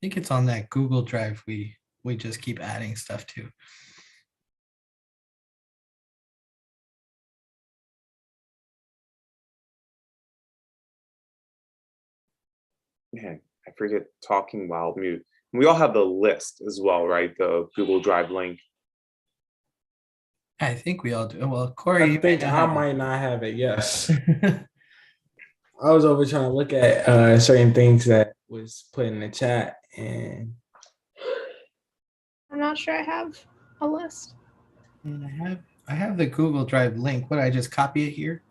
I think it's on that Google Drive we just keep adding stuff to. Man, I forget talking while mute. We all have the list as well, right? The Google Drive link. I think we all do. Well, Corey, I think I might not have it. Yes. I was over trying to look at certain things that was put in the chat, and I'm not sure I have a list. And I have the Google Drive link. Would I just copy it here?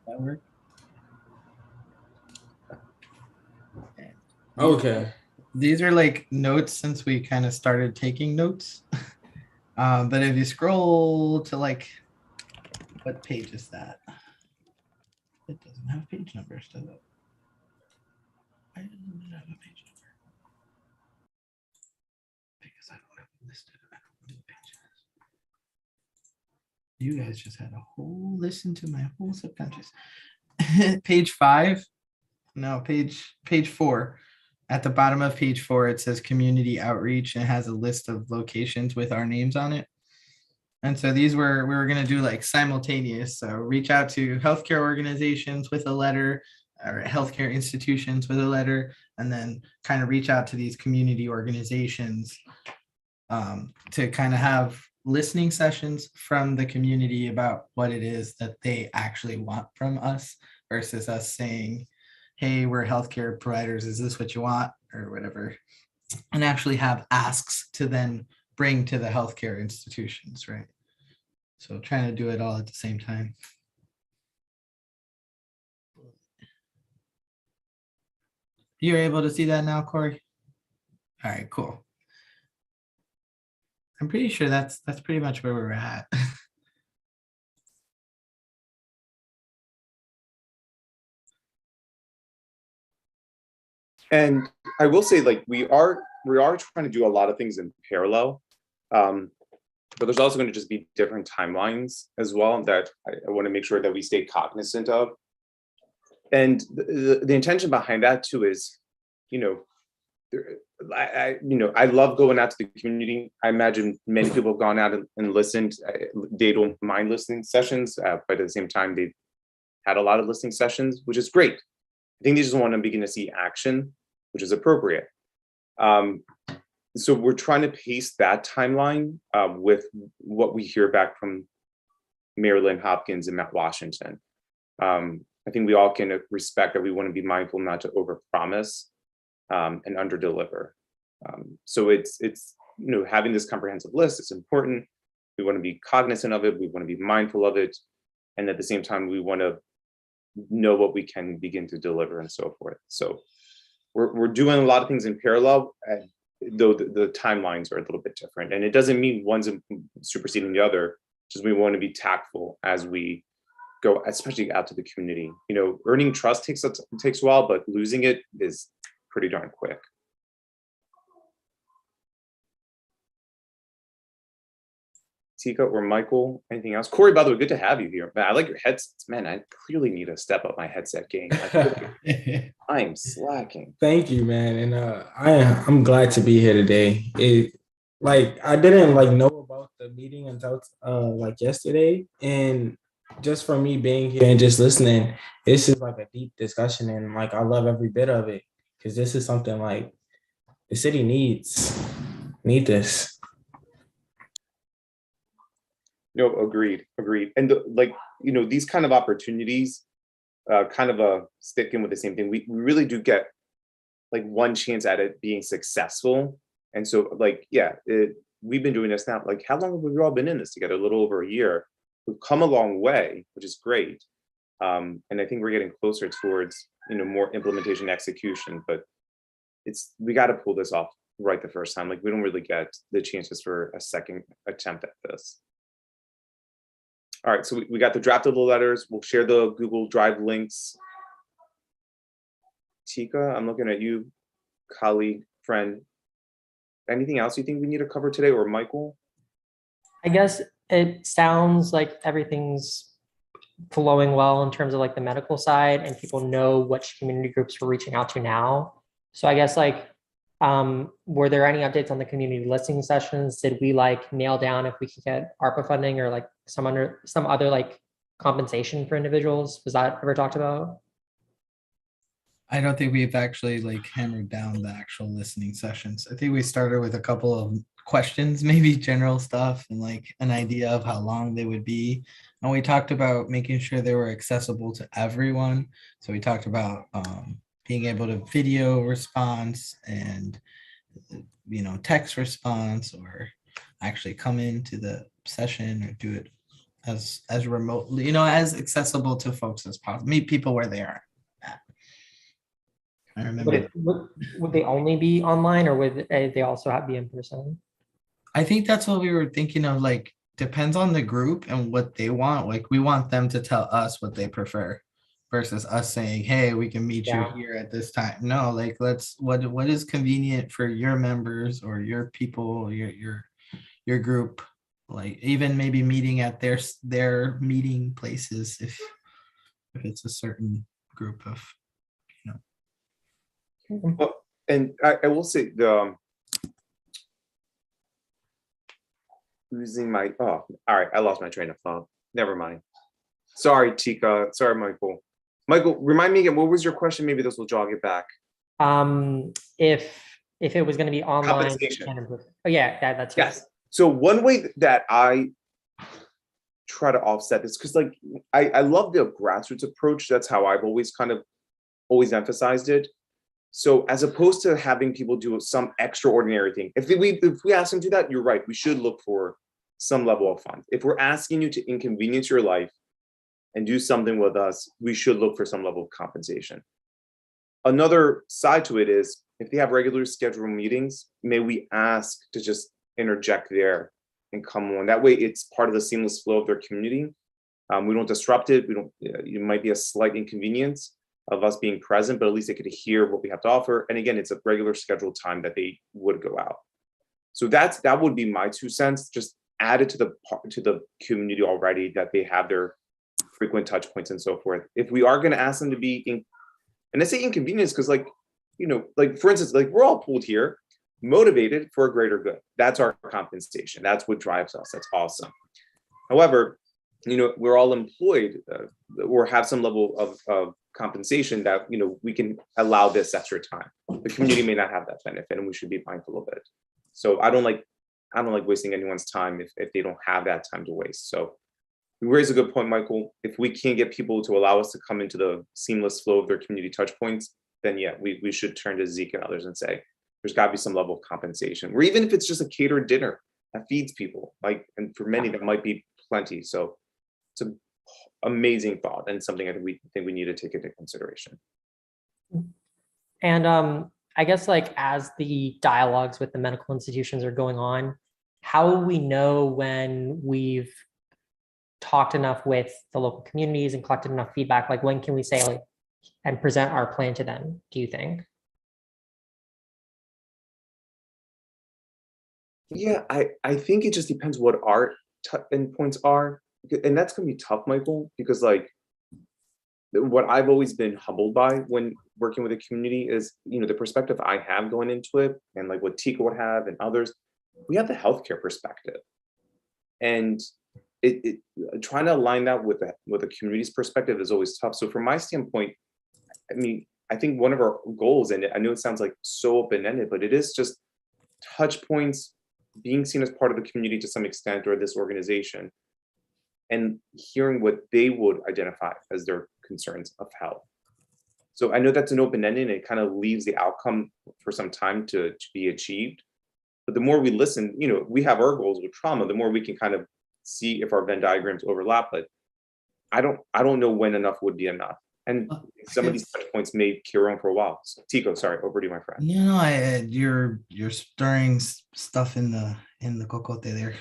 That work? okay. These are like notes since we kind of started taking notes. But if you scroll to like, what page is that? It doesn't have page numbers, does it? Why doesn't it have a page number? Because I don't have it listed. I don't know what page it is. You guys just had a whole listen to my whole subconscious. Page 5. No, page 4. At the bottom of page 4, it says community outreach and it has a list of locations with our names on it. And so these we were going to do like simultaneous. So reach out to healthcare organizations with a letter, or healthcare institutions with a letter, and then kind of reach out to these community organizations to kind of have listening sessions from the community about what it is that they actually want from us, versus us saying, hey, we're healthcare providers, is this what you want, or whatever, and actually have asks to then bring to the healthcare institutions, right? So trying to do it all at the same time. You're able to see that now, Corey? All right, cool. I'm pretty sure that's pretty much where we're at. And I will say, like, we are trying to do a lot of things in parallel, but there's also going to just be different timelines as well that I want to make sure that we stay cognizant of. And the intention behind that too is, you know, I love going out to the community. I imagine many people have gone out and listened. They don't mind listening sessions, but at the same time, they've had a lot of listening sessions, which is great. I think they just want to begin to see action, which is appropriate. So we're trying to pace that timeline with what we hear back from Mayor Lynn Hopkins and Matt Washington. I think we all can respect that we want to be mindful not to overpromise and underdeliver. So it's you know, having this comprehensive list is important. We want to be cognizant of it. We want to be mindful of it, and at the same time, we want to know what we can begin to deliver and so forth. So we're doing a lot of things in parallel, though the timelines are a little bit different. And it doesn't mean one's superseding the other, just we want to be tactful as we go, especially out to the community. You know, earning trust takes a while, but losing it is pretty darn quick. Tika or Michael, anything else? Corey, by the way, good to have you here. Man, I like your headsets. Man, I clearly need to step up my headset game. I'm slacking. Thank you, man. And I'm glad to be here today. I didn't know about the meeting until like yesterday. And just for me being here and just listening, this is like a deep discussion, and like I love every bit of it, because this is something like the city need this. No, agreed. And these kind of opportunities, kind of sticking with the same thing, we really do get like one chance at it being successful. And so like, we've been doing this now, like how long have we all been in this together? A little over a year. We've come a long way, which is great. And I think we're getting closer towards, more implementation execution, but we got to pull this off right the first time. Like we don't really get the chances for a second attempt at this. All right, so we got the draft of the letters. We'll share the Google Drive links. Tika, I'm looking at you, colleague, friend. Anything else you think we need to cover today, or Michael? I guess it sounds like everything's flowing well in terms of like the medical side, and people know which community groups we're reaching out to now. So I guess like, were there any updates on the community listening sessions? Did we like nail down if we could get ARPA funding or like some other like compensation for individuals? Was that ever talked about? I don't think we've actually like hammered down the actual listening sessions. I think we started with a couple of questions, maybe general stuff, and like an idea of how long they would be. And we talked about making sure they were accessible to everyone. So we talked about being able to video response and text response, or actually come into the session or do it as remotely, as accessible to folks as possible. Meet people where they are at. I remember. Would they only be online, or would they also be in person? I think that's what we were thinking of. Like, depends on the group and what they want. Like, we want them to tell us what they prefer versus us saying, hey, we can meet you here at this time. No, like, what is convenient for your members or your people, your group, like even maybe meeting at their meeting places if it's a certain group of, Well, and I will say losing my, all right, I lost my train of thought. Never mind. Sorry, Tika. Sorry, Michael. Michael, remind me again, what was your question? Maybe this will jog it back. If it was going to be online. Oh yeah, that's yes. Right. So one way that I try to offset this, because like I love the grassroots approach. That's how I've always emphasized it. So as opposed to having people do some extraordinary thing, if we ask them to do that, you're right. We should look for some level of fun. If we're asking you to inconvenience your life and do something with us, we should look for some level of compensation. Another side to it is if they have regular scheduled meetings, may we ask to just interject there and come on. That way it's part of the seamless flow of their community. We don't disrupt it. It might be a slight inconvenience of us being present, but at least they could hear what we have to offer. And again, it's a regular scheduled time that they would go out. So that would be my 2 cents, just added to the community already, that they have their frequent touch points and so forth. If we are going to ask them to be and I say inconvenience because like for instance, like we're all pulled here, motivated for a greater good. That's our compensation. That's what drives us. That's awesome. However, we're all employed or have some level of compensation that, we can allow this extra time. The community may not have that benefit, and we should be mindful of it. So I don't like wasting anyone's time if they don't have that time to waste. So you raise a good point, Michael. If we can't get people to allow us to come into the seamless flow of their community touch points, then yeah, we should turn to Zeke and others and say, there's got to be some level of compensation, or even if it's just a catered dinner that feeds people, and for many that might be plenty. So it's an amazing thought and something I think we need to take into consideration. And I guess like as the dialogues with the medical institutions are going on, how will we know when we've talked enough with the local communities and collected enough feedback? Like when can we say and present our plan to them, do you think? Yeah, I think it just depends what our endpoints are. And that's going to be tough, Michael, because what I've always been humbled by when working with a community is, the perspective I have going into it, and like what Tika would have and others, we have the healthcare perspective. And it trying to align that with a community's perspective is always tough. So from my standpoint, I think one of our goals, and I know it sounds like so open-ended, but it is just touch points, being seen as part of the community to some extent, or this organization. and hearing what they would identify as their concerns of health. So I know that's an open-ended, and it kind of leaves the outcome for some time to be achieved. But the more we listen, you know, we have our goals with trauma, the more we can kind of see if our Venn diagrams overlap. But I don't know when enough would be enough. And some of these touch points may carry on for a while. So, Tico, sorry, over to you, my friend. No, you're stirring stuff in the cocote there.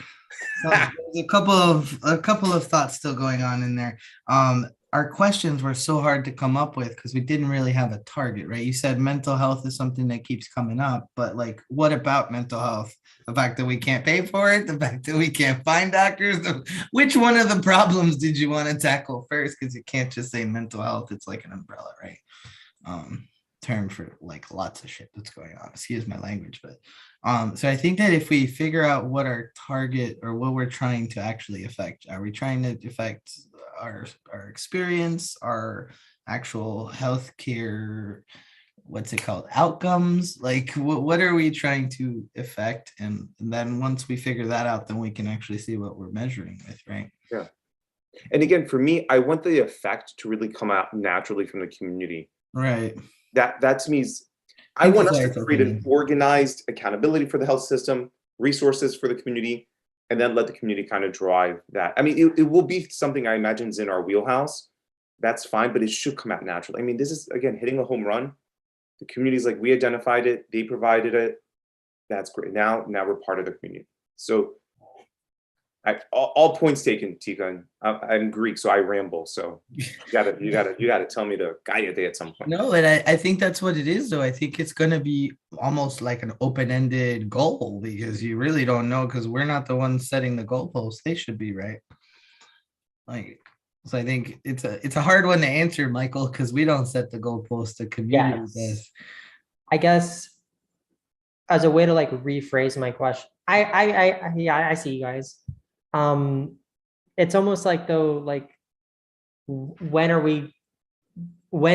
So there's a couple of thoughts still going on in there. Our questions were so hard to come up with because we didn't really have a target, right? You said mental health is something that keeps coming up, but like, what about mental health? The fact that we can't pay for it, the fact that we can't find doctors. Which one of the problems did you want to tackle first? Because you can't just say mental health. It's like an umbrella, right? Term for like lots of shit that's going on. Excuse my language, but so I think that if we figure out what our target or what we're trying to actually affect, are we trying to affect our experience, our actual healthcare, what's it called, outcomes? Like what are we trying to affect? And then once we figure that out, then we can actually see what we're measuring with, right? Yeah. And again, for me, I want the effect to really come out naturally from the community. Right. That to me is, I want us to create an organized accountability for the health system, resources for the community, and then let the community kind of drive that. I mean, it will be something I imagine is in our wheelhouse. That's fine, but it should come out naturally. I mean, this is, again, hitting a home run. The community's like, we identified it, they provided it. That's great. Now we're part of the community. So all points taken, Tika. I'm Greek, so I ramble. So you gotta tell me to guide at some point. No, and I think that's what it is, though. I think it's gonna be almost like an open-ended goal because you really don't know because we're not the ones setting the goalposts. They should be, right? Like, so I think it's a hard one to answer, Michael, because we don't set the goalposts. The community does. I guess as a way to like rephrase my question, I see you guys. It's almost like though, like when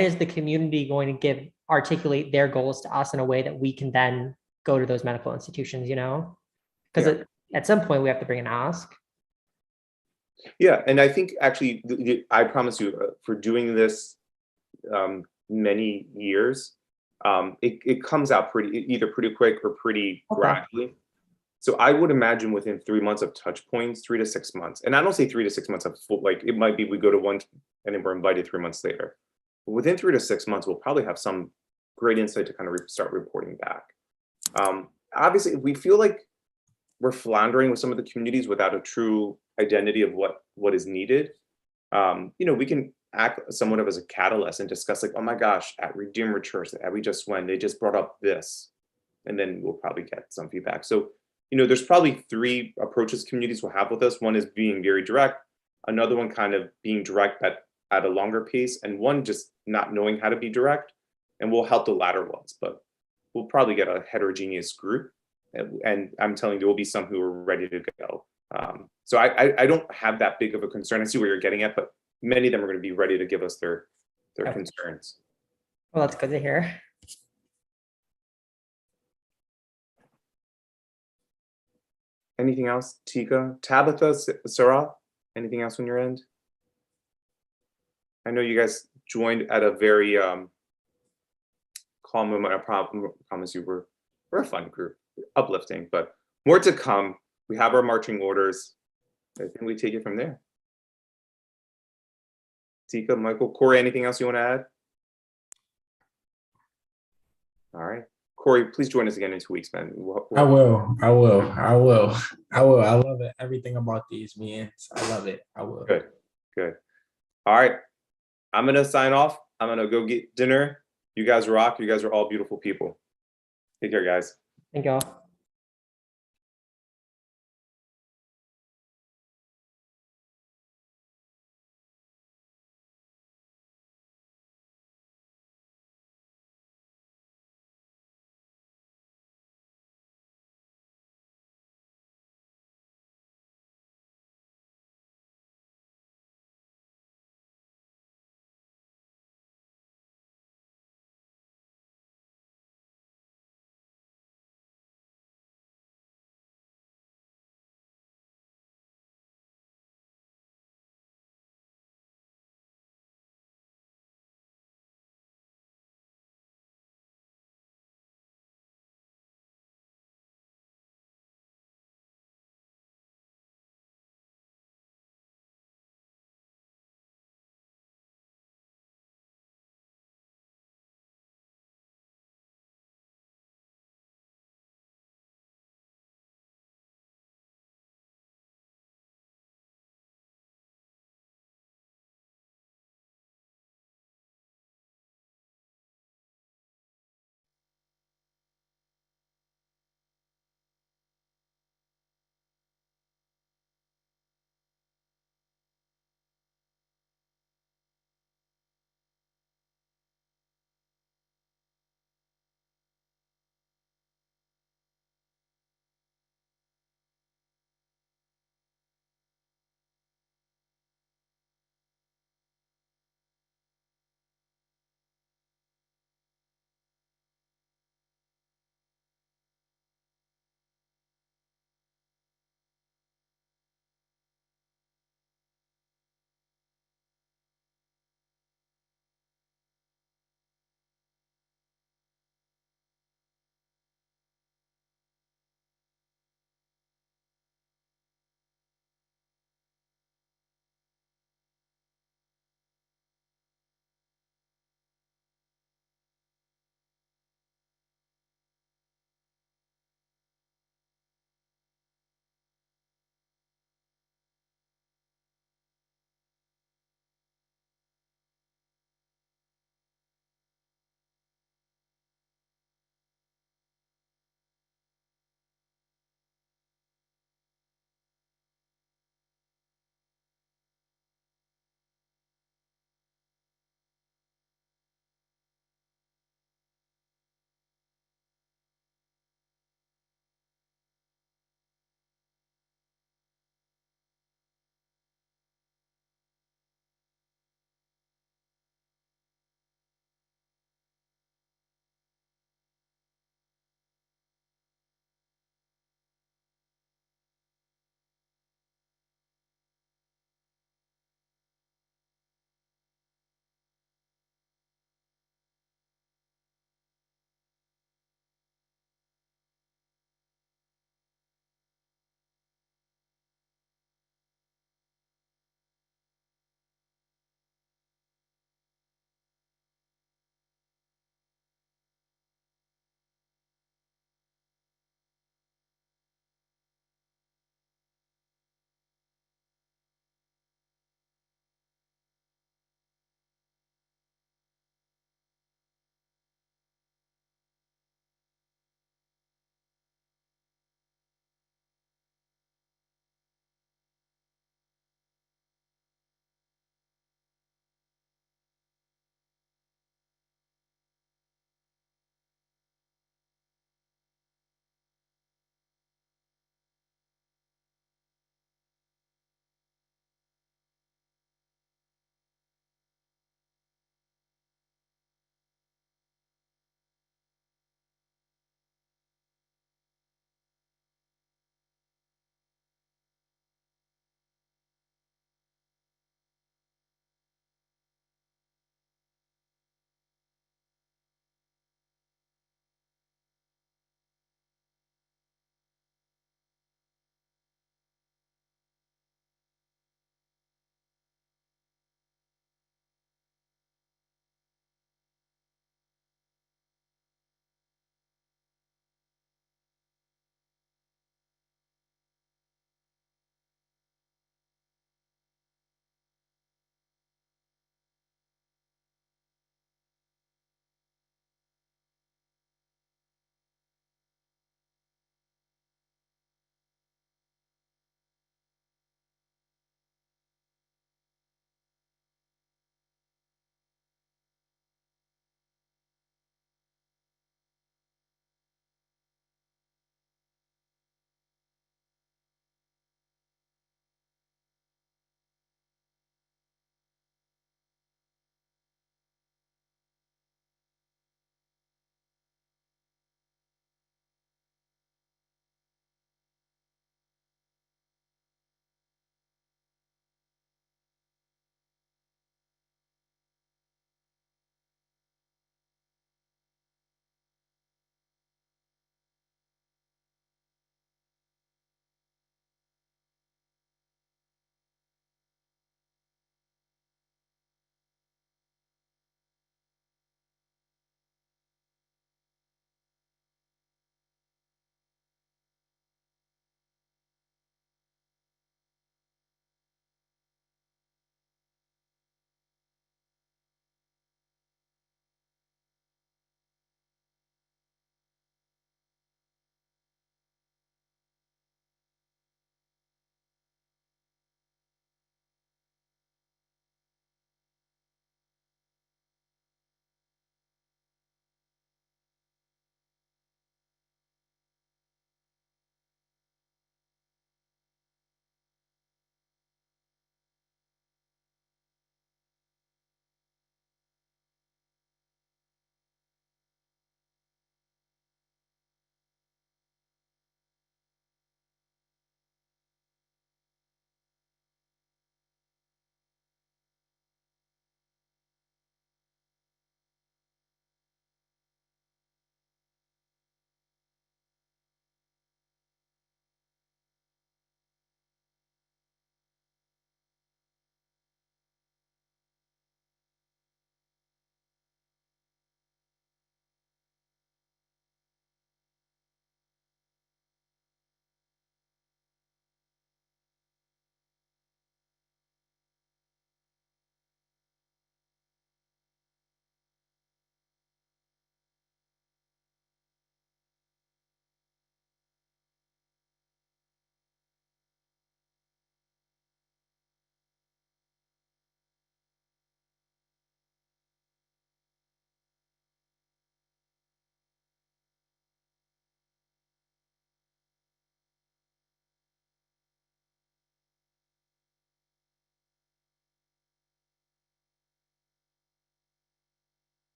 is the community going to articulate their goals to us in a way that we can then go to those medical institutions, you know? Because at some point we have to bring an ask. Yeah, and I think actually, I promise you, for doing this many years, it comes out either pretty quick or pretty gradually. So I would imagine within 3 months of touch points, 3 to 6 months, and I don't say 3 to 6 months of full, like it might be we go to one and then we're invited 3 months later. But within 3 to 6 months, we'll probably have some great insight to kind of start reporting back. Obviously, if we feel like we're floundering with some of the communities without a true identity of what is needed, you know, we can act somewhat of as a catalyst and discuss like, oh my gosh, at Redeemer Church that we just went, they just brought up this, and then we'll probably get some feedback. So, you know, there's probably 3 approaches communities will have with us. One is being very direct, another one kind of being direct at a longer pace, and one just not knowing how to be direct, and we'll help the latter ones, but we'll probably get a heterogeneous group. And I'm telling you, there will be some who are ready to go. So I don't have that big of a concern. I see where you're getting at, but many of them are going to be ready to give us their concerns. Well, that's good to hear. Anything else, Tika? Tabitha, Sarah, anything else on your end? I know you guys joined at a very calm moment. I promise you we're a fun group, uplifting, but more to come. We have our marching orders. I think we take it from there. Tika, Michael, Corey, anything else you want to add? All right. Corey, please join us again in 2 weeks, man. I will. I love it. Everything about these meetings. I love it. I will. Good. All right. I'm going to sign off. I'm going to go get dinner. You guys rock. You guys are all beautiful people. Take care, guys. Thank y'all.